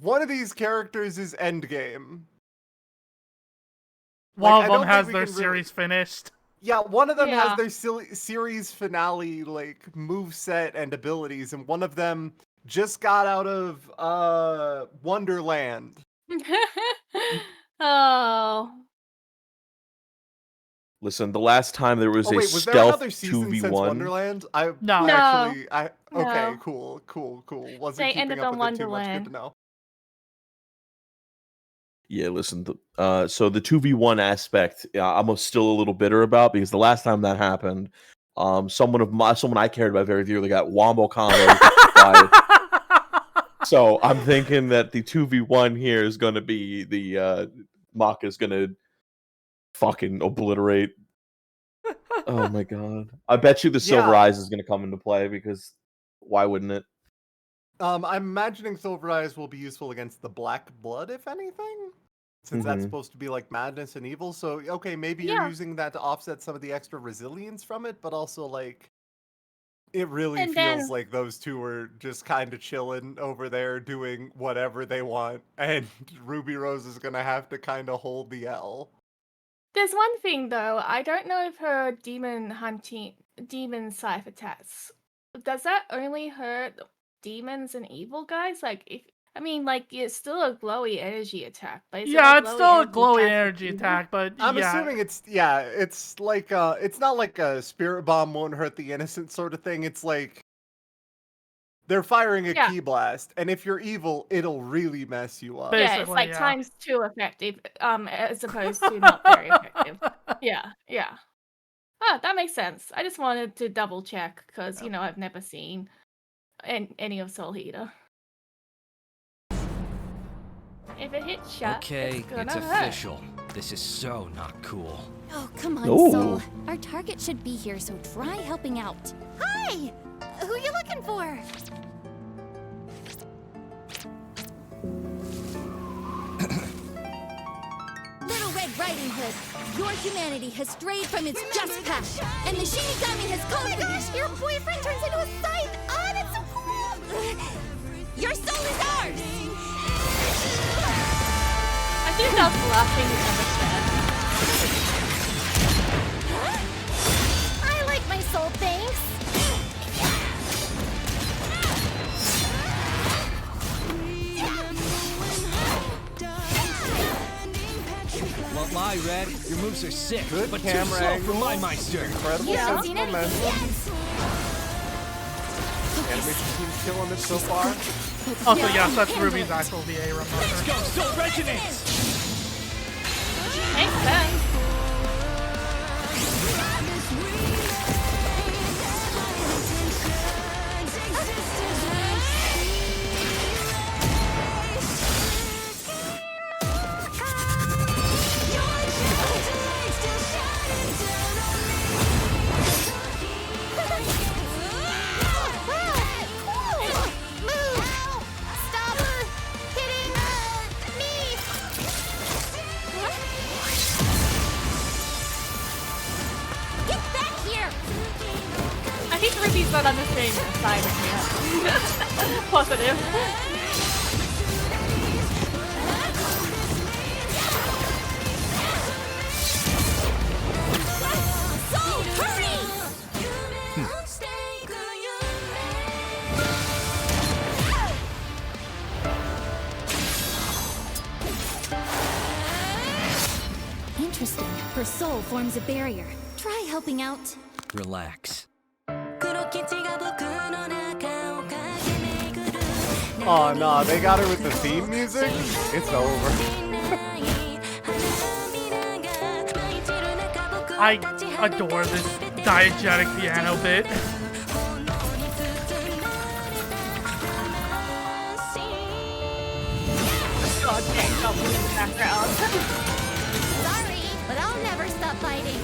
one of these characters is Endgame. One I of don't them think has we their can really- series finished. Yeah, one of them Yeah. has their series finale, like, moveset and abilities, and one of them just got out of Wonderland. Oh. listen, the last time there was Oh a wait, was there stealth another season since 2v1. Wonderland? I No. No. actually, okay, No. cool. Wasn't They keeping ended up on with it too much. Good Wonderland. to know. Yeah, listen. So the 2v1 aspect, I'm still a little bitter about because the last time that happened, someone I cared about very dearly got wombo combo. So I'm thinking that the 2v1 here is going to be the Maka's going to fucking obliterate. Oh my god! I bet you the Silver Yeah. Eyes is going to come into play because why wouldn't it? I'm imagining Silver Eyes will be useful against the Black Blood, if anything, since that's Mhm. supposed to be like madness and evil. So okay, maybe Yeah. you're using that to offset some of the extra resilience from it, but also like It really And feels then like those two were just kind of chilling over there doing whatever they want, and Ruby Rose is gonna have to kind of hold the L. there's one thing though. I don't know if her demon scythe attacks. Does that only hurt demons and evil guys? Like, if I mean, like, it's still a glowy energy attack, but is it Yeah, a it's glowy still a energy glowy attack for energy evil? attack, but I'm yeah. assuming it's like it's not like a spirit bomb won't hurt the innocent sort of thing. It's like they're firing a Yeah. key blast, and if you're evil, it'll really mess you up. Yeah, it's Basically, like yeah. ×2 effective, as opposed to not very effective. Yeah, yeah. Ah, that makes sense. I just wanted to double check because Yeah. I've never seen any of Soul Eater. If it hits shut, Okay, it's gonna it's hurt. official. This is so not cool. Oh, come on, Ooh. Soul. Our target should be here, so try helping out. Hi! Who you looking for? Little Red Riding Hood, your humanity has strayed from its just path, and the Shinigami has conquered. Oh my gosh, your boyfriend turns into a scythe! Oh, that's so cool! Your soul is ours! I think that's the last thing we ever said. I like my soul, thanks! Won't lie, Red. Your moves are sick, Good but too camera slow for my angles. Meister. Incredible You haven't sense seen of anything momentum. yet! Animation team's killing it so far. Also, Now yes, that's handle Ruby's it. actual VA Let's remover. go, Soul Regiment! Makes sense. I think Ruby's not on the same side with me. Positive. Interesting. Her soul forms a barrier. Try helping out. Relax. Oh no, they got her with the theme music? It's over. I adore this diegetic piano bit. God, dang, double in the background. Sorry, but I'll never stop fighting.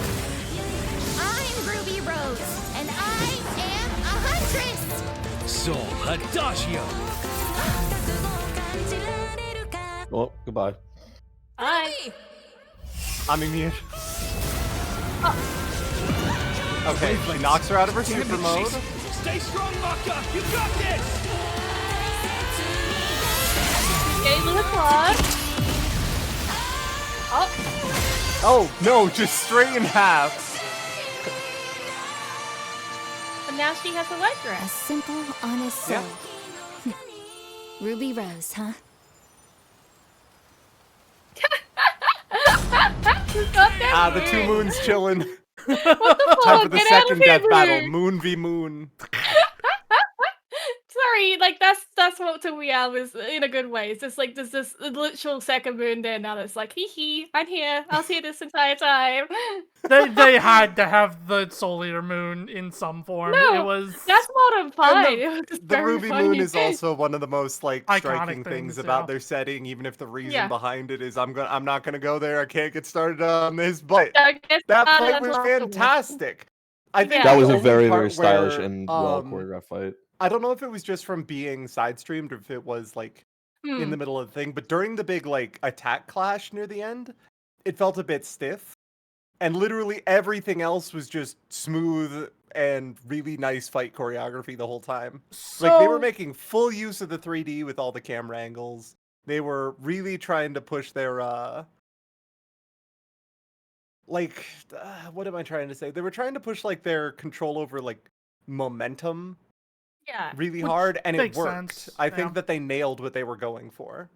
I'm Ruby Rose, and I am a huntress! Soul Adagio! Oh, goodbye. Hi. I'm immune. Okay, she knocks her out of her super mode. Stay strong, Maka! You got this! Okay, little claw. Oh, Oh no, just straight in half. but now she has a white A dress. simple, honest soul. Yeah. Ruby Rose, huh? God, The two moons chilling. What the Time fuck? for the Get out of second here, death battle, Moon. Moon v Moon. Sorry, like that's what to we are is in a good way. It's just like there's this literal second moon there now that's like, hee hee, I'm here. I was here this entire time. They had to have the Soul Eater Moon in some form. No, It was That's modern fine. And It was just The very Ruby funny. Moon is also one of the most like Iconic striking things, things about yeah. their setting, even if the reason Yeah. behind it is I'm not gonna go there. I can't get started on this, but I guess that not fight until was afterwards. fantastic. I think Yeah. That the was a only very, part very stylish where, and well choreographed fight. I don't know if it was just from being side streamed or if it was like in the middle of the thing, but during the big like attack clash near the end, it felt a bit stiff. and literally everything else was just smooth and really nice fight choreography the whole time. Like, they were making full use of the 3D with all the camera angles. They were really trying to push their, what am I trying to say? They were trying to push, like, their control over, like, momentum Yeah. really Which hard, and it makes worked. sense, I yeah. think that they nailed what they were going for.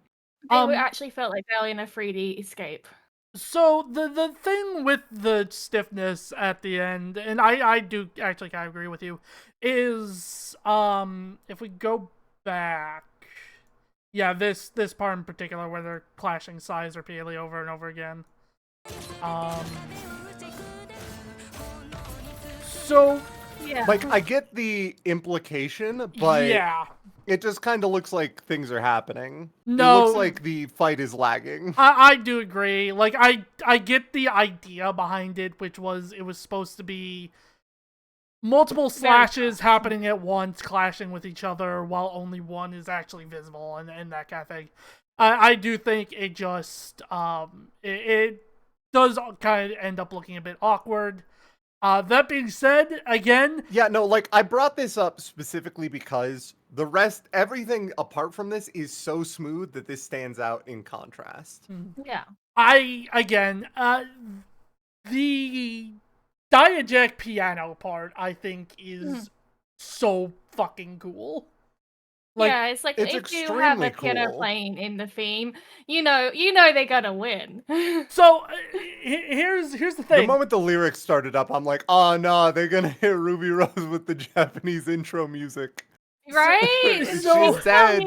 Actually felt like they were in a 3D escape. So the thing with the stiffness at the end, and I do actually kind of agree with you, is if we go back, yeah, this part in particular where they're clashing size repeatedly over and over again. So Yeah. Like, I get the implication, but yeah, it just kind of looks like things are happening. No. It looks like the fight is lagging. I do agree. Like I get the idea behind it, which was it was supposed to be multiple slashes happening at once, clashing with each other, while only one is actually visible, and that kind of thing. I do think it just it does kind of end up looking a bit awkward. That being said, again, Yeah, no, like, I brought this up specifically because the rest, everything apart from this is so smooth that this stands out in contrast. Yeah. The Diajack piano part, I think, is so fucking cool. Like, yeah, it's like it's if you have a extremely piano cool. playing in the theme, you know they're gonna win. So here's the The thing. moment the lyrics started up, I'm like, oh no, they're gonna hit Ruby Rose with the Japanese intro music. Right? She's So- dead.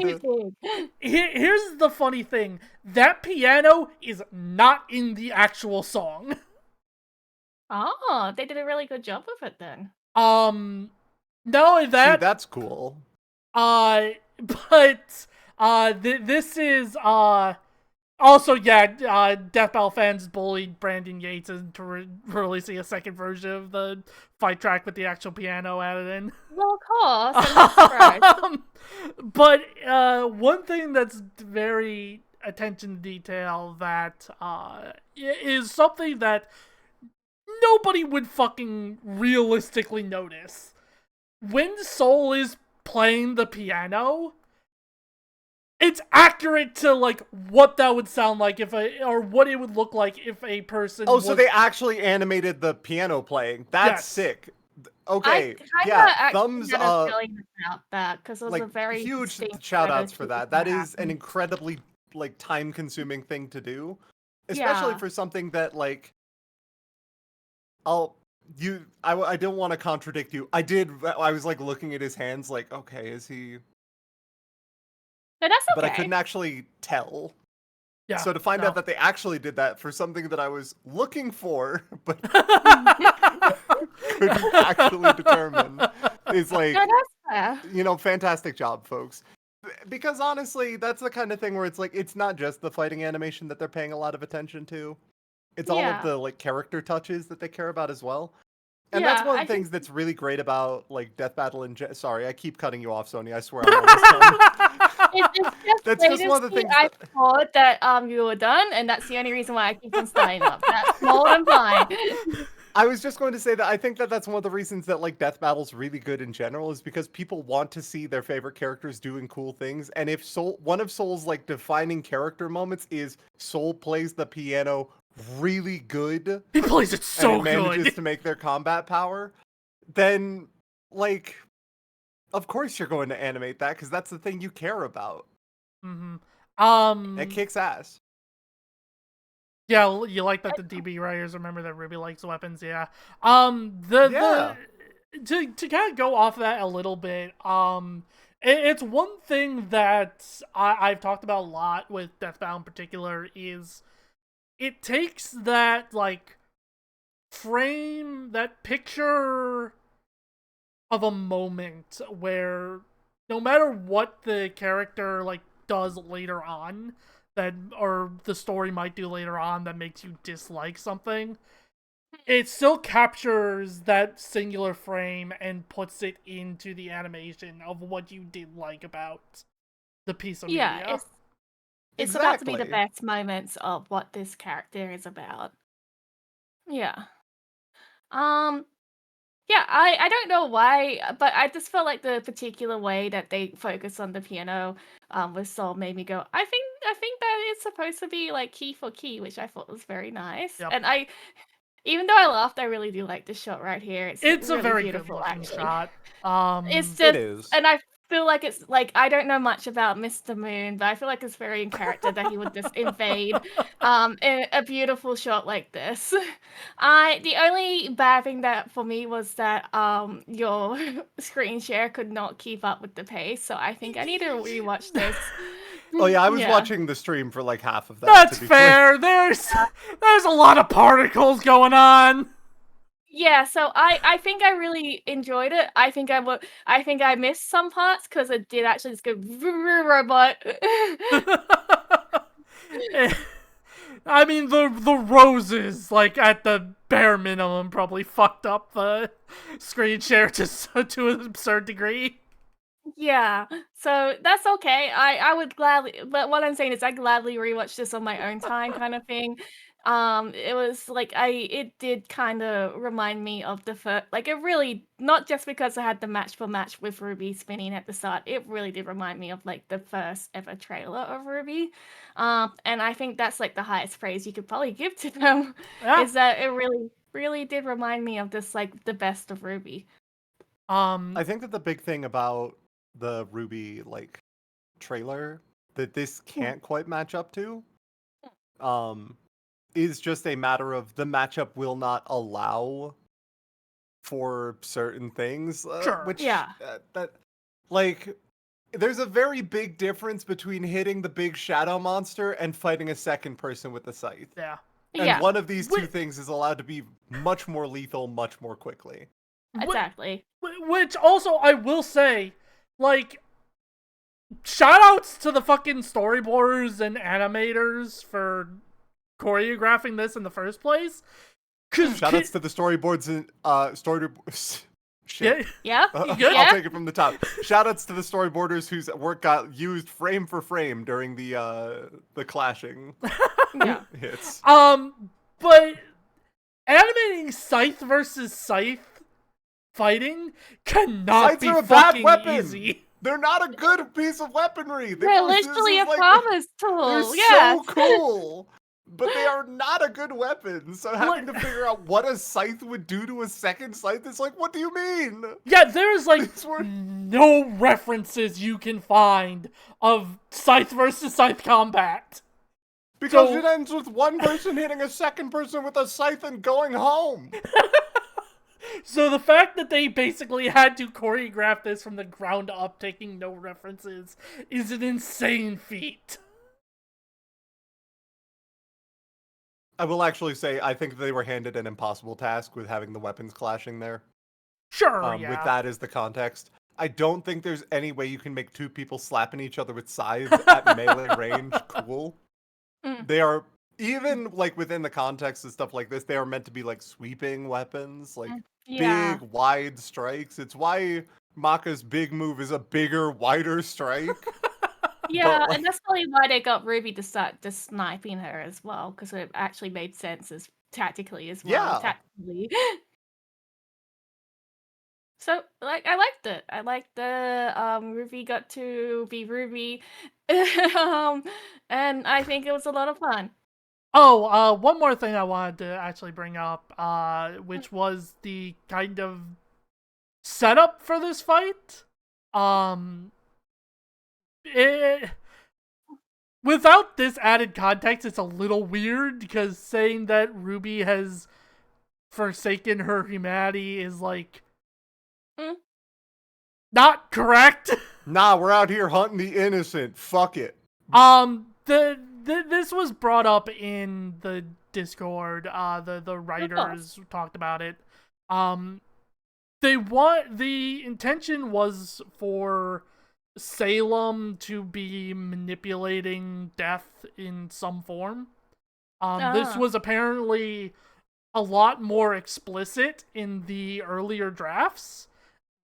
Here's the funny thing. That piano is not in the actual song. Oh, they did a really good job of it then. Not only See, that, that's cool. but this is also, yeah, Death Battle fans bullied Brandon Yates into releasing a second version of the fight track with the actual piano added in. Well, of course. I'm not surprised. But one thing that's very attention to detail that is something that nobody would fucking realistically notice. When Soul is playing the piano, it's accurate to like what that would sound like or what it would look like if a person. Oh, so they actually animated the piano playing. That's Yes. sick. Okay, I yeah, thumbs had a up. feeling about that because it was a Like, very huge distinct shout outs photo for shoot that. when That is an happened. incredibly like time consuming thing to do, especially Yeah. for something that like I don't want to contradict you. I was like looking at his hands like, okay, is he? No, that's okay. But I couldn't actually tell. Yeah, So to find no. out that they actually did that for something that I was looking for but couldn't actually determine is like, No, that's fair. Fantastic job, folks. Because honestly, that's the kind of thing where it's like, it's not just the fighting animation that they're paying a lot of attention to. It's all of Yeah. the like character touches that they care about as well. And that's Yeah, one of I the think- things that's really great about like Death Battle Sorry, I keep cutting you off, Sony. I swear I'm almost done. It's just That's just one of the things I thought that you were done, and that's the only reason why I keep on staying up. That's more than fine. I was just going to say that I think that that's one of the reasons that like Death Battle's really good in general is because people want to see their favorite characters doing cool things. And if one of Soul's like defining character moments is Soul plays the piano really good, He plays it so and it manages good. to make their combat power, then like, of course you're going to animate that because that's the thing you care about. Mm-hmm. It kicks ass. Yeah, you like that the DB writers remember that Ruby likes weapons, yeah. Yeah. To kind of go off that a little bit, it's one thing that I've talked about a lot with Death Battle in particular is it takes that like frame, that picture of a moment where no matter what the character like does later on, that or the story might do later on that makes you dislike something, it still captures that singular frame and puts it into the animation of what you did like about the piece of Yeah, media. it's about to be the Exactly. best moments of what this character is about. Yeah. Um, yeah, I don't know why, but I just felt like the particular way that they focus on the piano, with Soul made me go, I think that it's supposed to be like key for key, which I thought was very nice. Yep. And even though I laughed, I really do like this shot right here. It's It's a really very good beautiful, looking actually. shot. It's It just, is. and I feel like it's like I don't know much about Mr. Moon, but I feel like it's very in character that he would just invade in a beautiful shot like this. The only bad thing that for me was that your screen share could not keep up with the pace, so I think I need to rewatch this. Oh yeah, I was Yeah. watching the stream for like half of that. That's to be clear. fair. There's a lot of particles going on. Yeah, so I think I really enjoyed it. I think I missed some parts because it did actually just go robot. I mean, the roses, like at the bare minimum, probably fucked up the screen share to an absurd degree. Yeah, so that's okay. I would gladly, but what I'm saying is I gladly rewatch this on my own time, kind of thing. It was like it did kind of remind me of the first, like it really, not just because I had the match for match with Ruby spinning at the start. It really did remind me of like the first ever trailer of Ruby. And I think that's like the highest praise you could probably give to them, Yeah. is that it really, really did remind me of this like the best of Ruby. I think that the big thing about the Ruby like trailer that this can't quite match up to is just a matter of the matchup will not allow for certain things. Sure. Which Yeah. that like there's a very big difference between hitting the big shadow monster and fighting a second person with the scythe. Yeah. And Yeah, one of these two things is allowed to be much more lethal, much more quickly. exactly. Which also, I will say, like, shoutouts to the fucking storyboarders and animators for choreographing this in the first place. Shoutouts to the storyboards and shit. Yeah. I'll Yeah. take it from the top. Shoutouts to the storyboarders whose work got used frame for frame during the clashing Yeah. hits. But animating scythe versus scythe fighting cannot Scythes be are a bad fucking weapon. easy. They're not a good piece of weaponry. They're this literally is a like- farmer's They're tool. Yeah. so cool. But they are not a good weapon. So having to figure out what a scythe would do to a second scythe is like, what do you mean? Yeah, there's like These were- no references you can find of scythe versus scythe combat. Because So- it ends with one person hitting a second person with a scythe and going home. So the fact that they basically had to choreograph this from the ground up, taking no references, is an insane feat. I will actually say, I think they were handed an impossible task with having the weapons clashing there. Sure, yeah. With that as the context. I don't think there's any way you can make two people slapping each other with scythes at melee range cool. They are, even like within the context of stuff like this, they are meant to be like sweeping weapons, like Yeah. big, wide strikes. It's why Maka's big move is a bigger, wider strike. Yeah, like- and that's probably why they got Ruby to start just sniping her as well, because it actually made sense as tactically as well. Yeah. Tactically. So, like, I liked it. I liked the Ruby got to be Ruby, and I think it was a lot of fun. Oh, one more thing I wanted to actually bring up, which was the kind of setup for this fight. Without this added context, it's a little weird, because saying that Ruby has forsaken her humanity is, like, not correct. Nah, we're out here hunting the innocent. Fuck it. This was brought up in the Discord. The writers talked about it. The intention was for Salem to be manipulating death in some form. This was apparently a lot more explicit in the earlier drafts,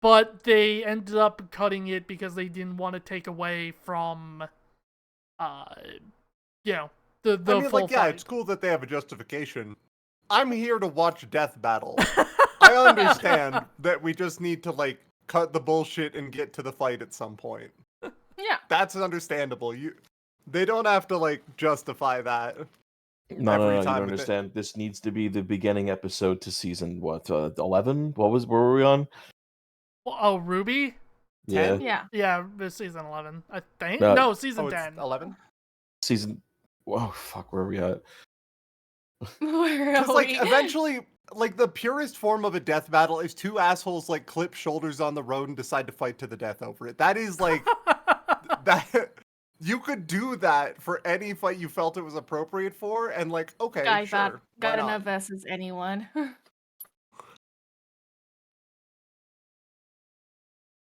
but they ended up cutting it because they didn't want to take away from, the I mean, full like, yeah, fight. it's cool that they have a justification. I'm here to watch death battle. I understand that we just need to like cut the bullshit and get to the fight at some point. Yeah. That's understandable. They don't have to like justify that. No, every no, you time don't with it. understand. This needs to be the beginning episode to season 11? Where were we on? Oh, Ruby? Yeah, 10? Yeah. Yeah, this season 11, I think. No. No, season Oh, it's 10. 11? season. Oh fuck, where are we at? Where Because are like we? eventually, like the purest form of a death battle is two assholes like clip shoulders on the road and decide to fight to the death over it. That is like that. You could do that for any fight you felt it was appropriate for, and like, okay, Guy sure, why Gardner not? versus anyone.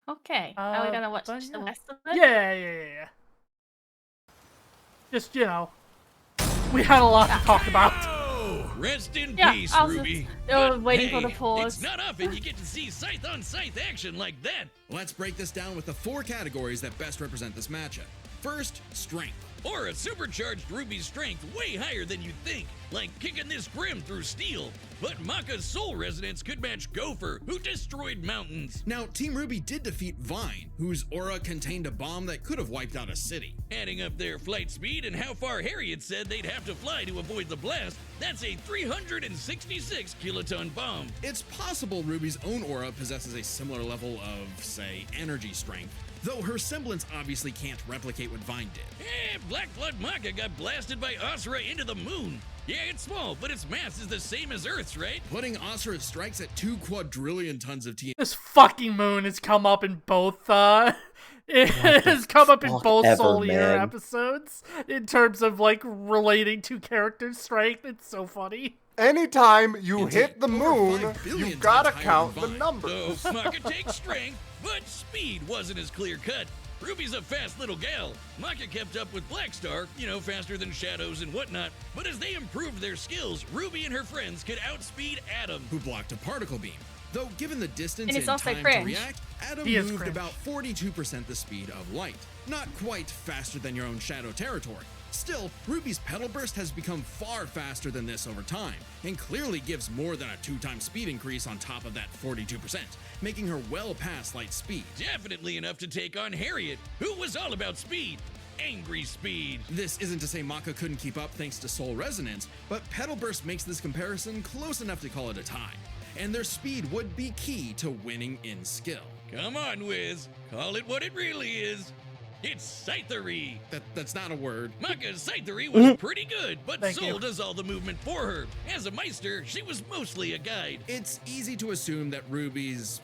Okay. Are we gonna watch but the yeah. rest of it? Yeah. Just, we had a lot to talk about. Oh, rest in Yeah, peace, I was Ruby. just waiting for the Hey, pause. it's not often you get to see scythe on scythe action like that. Let's break this down with the 4 categories that best represent this matchup. First, strength. Or a supercharged Ruby's strength way higher than you'd think, like kicking this Grim through steel. But Maka's soul resonance could match Gopher, who destroyed mountains. Now, Team Ruby did defeat Vine, whose aura contained a bomb that could have wiped out a city. Adding up their flight speed and how far Harriet said they'd have to fly to avoid the blast, that's a 366 kiloton bomb. It's possible Ruby's own aura possesses a similar level of, say, energy strength, though her semblance obviously can't replicate what Vine did. Black Blood Maka got blasted by Asura into the moon. Yeah, it's small, but its mass is the same as Earth's, right? Putting Asura's strikes at 2 quadrillion tons of TNT. This fucking moon has come up in both, it has come up in both ever, Soul Eater man. episodes in terms of, like, relating to character strength. It's so funny. Anytime you It's hit the over moon, 5 billion you've gotta times higher count than the Vine. numbers. So Maka takes strength, but speed wasn't as clear cut. Ruby's a fast little gal. Maka kept up with Blackstar, faster than Shadows and whatnot. But as they improved their skills, Ruby and her friends could outspeed Adam. Who blocked a particle beam. Though given the distance And it's and also time cringe. to react, Adam He is moved cringe. about 42% the speed of light. Not quite faster than your own Shadow territory. Still, Ruby's pedal burst has become far faster than this over time, and clearly gives more than a 2-time speed increase on top of that 42%, making her well past light speed. Definitely enough to take on Harriet, who was all about speed. Angry speed. This isn't to say Maka couldn't keep up thanks to Soul Resonance, but pedal burst makes this comparison close enough to call it a tie. And their speed would be key to winning in skill. Come on, Wiz. Call it what it really is. It's scythery. That's not a word. Maka's scythery was pretty good, but Thank Soul you. does all the movement for her. As a Meister, she was mostly a guide. It's easy to assume that Ruby's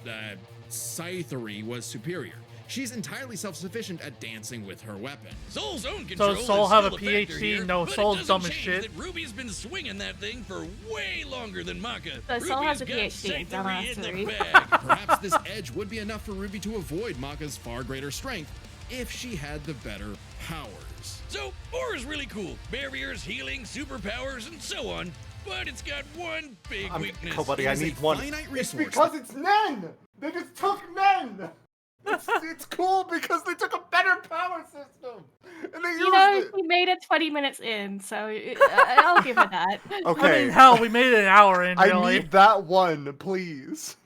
scythery was superior. She's entirely self-sufficient at dancing with her weapon. Soul's own control Soul is have still a factor PhD? here, No, but it Soul's doesn't dumb as change shit. That Ruby's been swinging that thing for way longer than Maka. So Soul has a Ruby's got PhD in scythery in the dumbassery. bag. Perhaps this edge would be enough for Ruby to avoid Maka's far greater strength if she had the better powers. So, Aura's really cool. Barriers, healing, superpowers, and so on. But it's got one big weakness. Buddy, It I is a need one. finite It's resource because it's Nen! They just took Nen! It's cool because they took a better power system! And they used it! We made it 20 minutes in, so I'll give it that. Okay, I mean, hell, we made it an hour in, I really. need that one, please.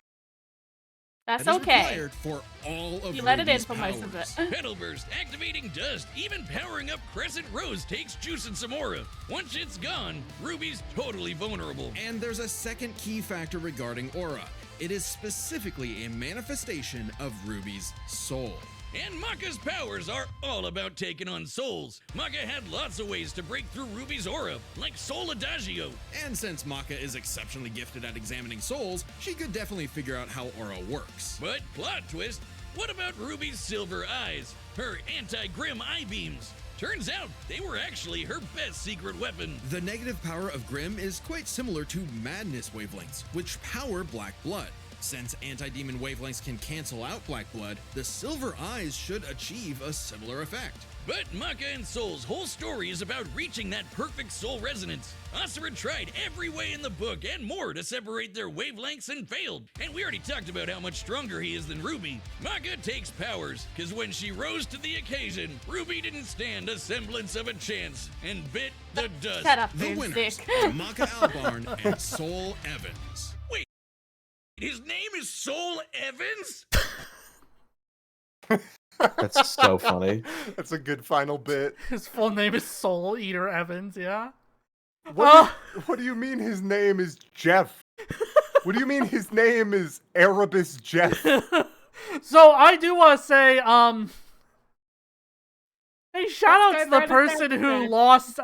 That's that is okay. required for all of You let it in Ruby's for most of it. powers. Pedal burst, activating dust, even powering up Crescent Rose takes juice and some aura. Once it's gone, Ruby's totally vulnerable. And there's a second key factor regarding aura. It is specifically a manifestation of Ruby's soul. And Maka's powers are all about taking on souls. Maka had lots of ways to break through Ruby's aura, like Soul Adagio. And since Maka is exceptionally gifted at examining souls, she could definitely figure out how aura works. But plot twist, what about Ruby's silver eyes? Her anti-Grim eye beams? Turns out they were actually her best secret weapon. The negative power of Grim is quite similar to Madness wavelengths, which power Black Blood. Since anti-demon wavelengths can cancel out Black Blood, the silver eyes should achieve a similar effect. But Maka and Soul's whole story is about reaching that perfect soul resonance. Asura tried every way in the book and more to separate their wavelengths and failed. And we already talked about how much stronger he is than Ruby. Maka takes powers, because when she rose to the occasion, Ruby didn't stand a semblance of a chance and bit the dust. Shut up, The dude, winners, Stick. Maka Albarn and Soul Evans. His name is Soul Evans? That's so funny. That's a good final bit. His full name is Soul Eater Evans, yeah? What do you mean his name is Jeff? What do you mean his name is Erebus Jeff? So I do want to say, hey, shout out Let's to go the Brandon person who Sanderson. lost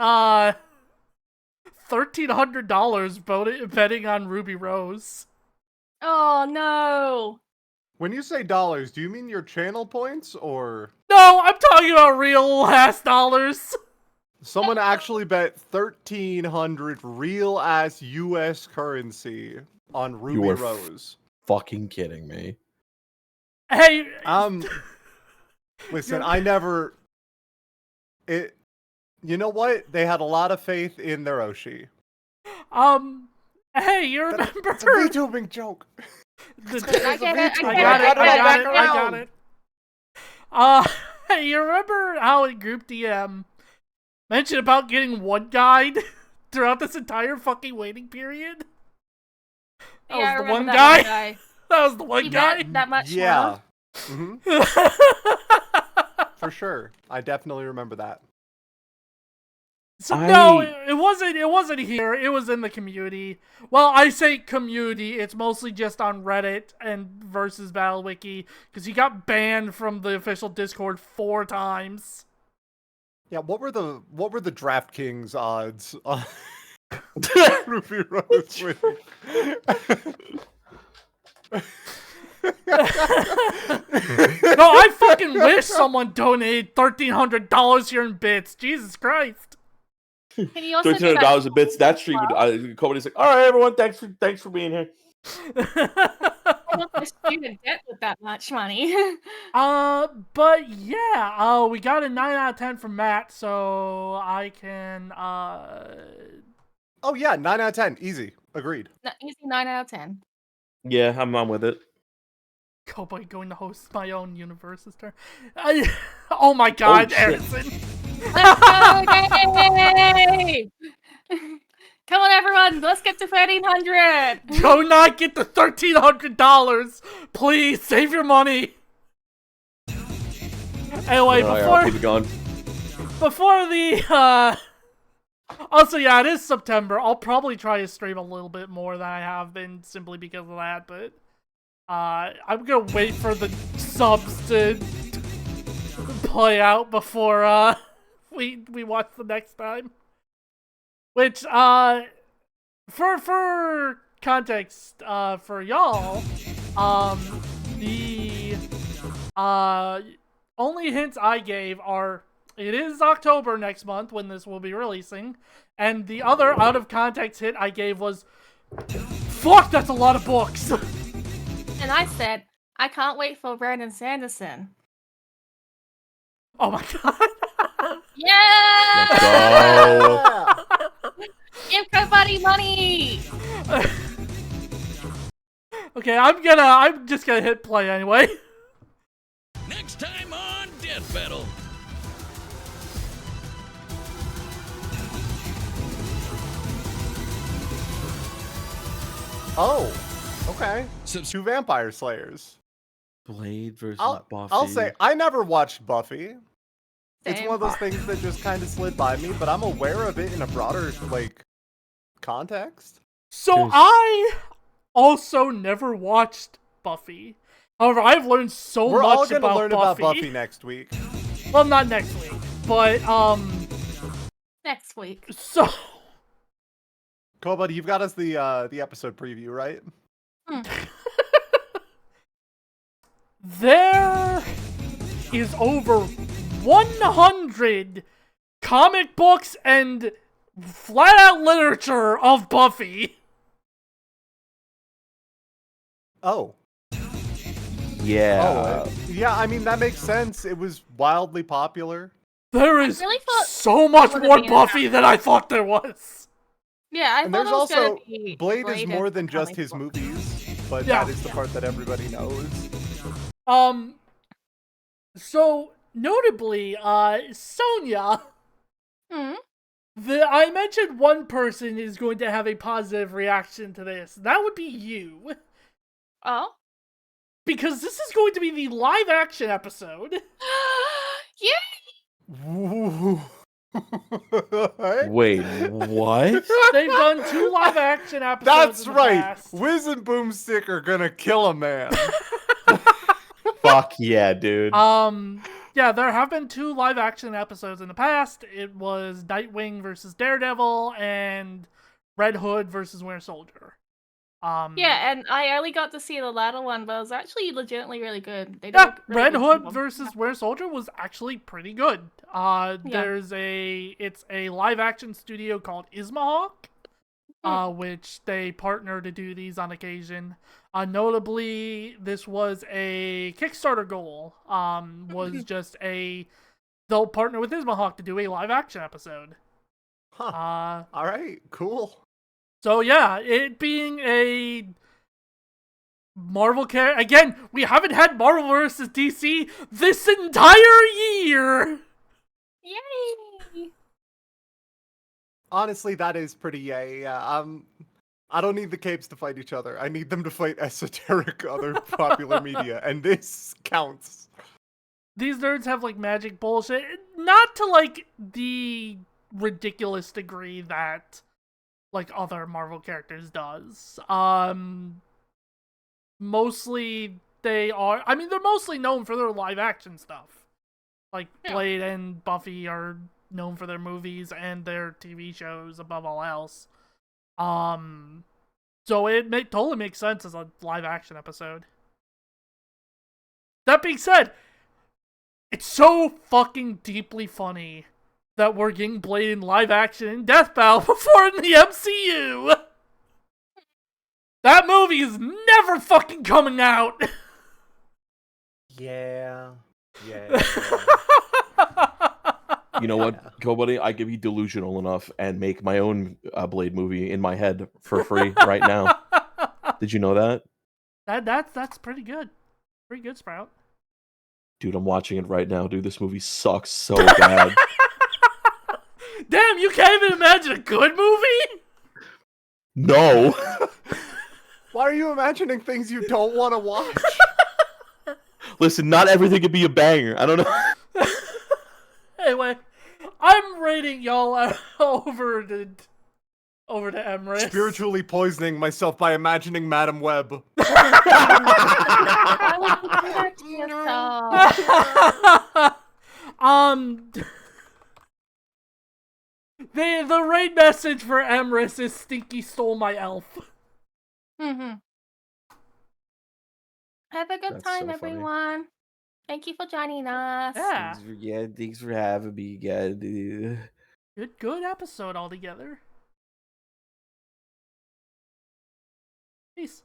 $1,300 betting on Ruby Rose. Oh no. When you say dollars, do you mean your channel points or No, I'm talking about real ass dollars. someone actually bet 1,300 real ass US currency on Ruby are Rose? Fucking kidding me. Hey, Listen, I never. It. You know what? They had a lot of faith in their Oshi. hey, you remember? It's a VTubing joke. The- I get it. I got it. Hey, you remember how in group DM mentioned about getting one guide throughout this entire fucking waiting period? That Yeah, I was the remember one that guy. That was the one He guy. meant that much Yeah. more. For sure. I definitely remember that. So no, it wasn't here. It was in the community. Well, I say community. It's mostly just on Reddit and versus BattleWiki because he got banned from the official Discord 4 times. Yeah, what were the DraftKings odds on Ruby Rose winning? No, I fucking wish someone donated $1,300 here in bits. Jesus Christ. Can you also do $1,300 that? a bit. That stream. Comedy's like, all right, everyone, thanks for being here. A student debt with that much money. But yeah, we got a 9 out of 10 from Matt, so I can, Oh yeah, 9 out of 10. Easy. Agreed. Easy 9 out of 10. Yeah, I'm on with it. Cowboy going to host my own universe's turn. Oh my god, shit. Erickson. Let's go! Yay! Come on, everyone. Let's get to 1,300. Do not get the $1,300. Please save your money. Anyway, I'll keep it going. before the also, yeah, it is September. I'll probably try to stream a little bit more than I have been simply because of that, but I'm gonna wait for the subs to play out before we watch the next time. Which for context for y'all, the only hints I gave are it is October next month when this will be releasing, and the other out of context hint I gave was, fuck, that's a lot of books. And I said, I can't wait for Brandon Sanderson. Oh my god. Yeah! Let's go. Give Buddy money! Okay, I'm just gonna hit play anyway. Next time on Death Battle. Oh, okay. Two Vampire Slayers. Blade versus Buffy. I'll say I never watched Buffy. It's Same. one of those things that just kind of slid by me, but I'm aware of it in a broader like context. So I also never watched Buffy. However, I've learned so We're all much gonna about learn Buffy. about Buffy next week. Well, not next week, but Next week. so Cool, buddy. You've got us the episode preview, right? there is over 100 comic books and flat-out literature of Buffy. Oh. Yeah. Yeah, I mean, that makes sense. It was wildly popular. There is really thought so much it would've more been Buffy than I thought there was. Yeah, I And thought there's it was also gonna be Blade is more and than just comic his book. movies, but Yeah. that is the part that everybody knows. So notably, Sonia, Hmm? I mentioned one person is going to have a positive reaction to this. That would be you. Oh? Because this is going to be the live action episode. Yeah! Ooh. What? Wait, what? They've done 2 live action episodes. That's in the right. past. Wiz and Boomstick are gonna kill a man. Fuck yeah, dude. Yeah, there have been 2 live action episodes in the past. It was Nightwing versus Daredevil and Red Hood versus Winter Soldier. Yeah, and I only got to see the latter one, but it was actually legitimately really good. They did Yeah, a really Red good Hood job. versus Winter Soldier was actually pretty good. It's a live action studio called Ismahawk, which they partner to do these on occasion. Notably, this was a Kickstarter goal. Was just they'll partner with Ismahawk to do a live action episode. Huh. All right, cool. So yeah, it being a Marvel character again, we haven't had Marvel versus DC this entire year. Yay! Honestly, that is pretty yay. Yeah. I don't need the capes to fight each other. I need them to fight esoteric other popular media, and this counts. These nerds have like magic bullshit, not to like the ridiculous degree that like other Marvel characters does. Mostly they're mostly known for their live action stuff. Like Blade and Buffy are known for their movies and their TV shows above all else. So it totally makes sense as a live action episode. That being said, it's so fucking deeply funny that we're getting Blade in live action in Death Battle before in the MCU. That movie is never fucking coming out. Yeah. You know what, Buddy? I could be delusional enough and make my own Blade movie in my head for free right now. Did you know that? That's pretty good. Pretty good, Sprout. Dude, I'm watching it right now. Dude, this movie sucks so bad. Damn, you can't even imagine a good movie? No. Why are you imagining things you don't want to watch? Listen, not everything could be a banger. I don't know. Anyway, I'm rating y'all over to Emrys. Spiritually poisoning myself by imagining Madam Web. Why would you do that to yourself? The raid message for Emrys is Stinky stole my elf. Have a good That's time, so funny. everyone. Thank you for joining us. Yeah. Thanks for having me, guys. Good episode altogether. Peace.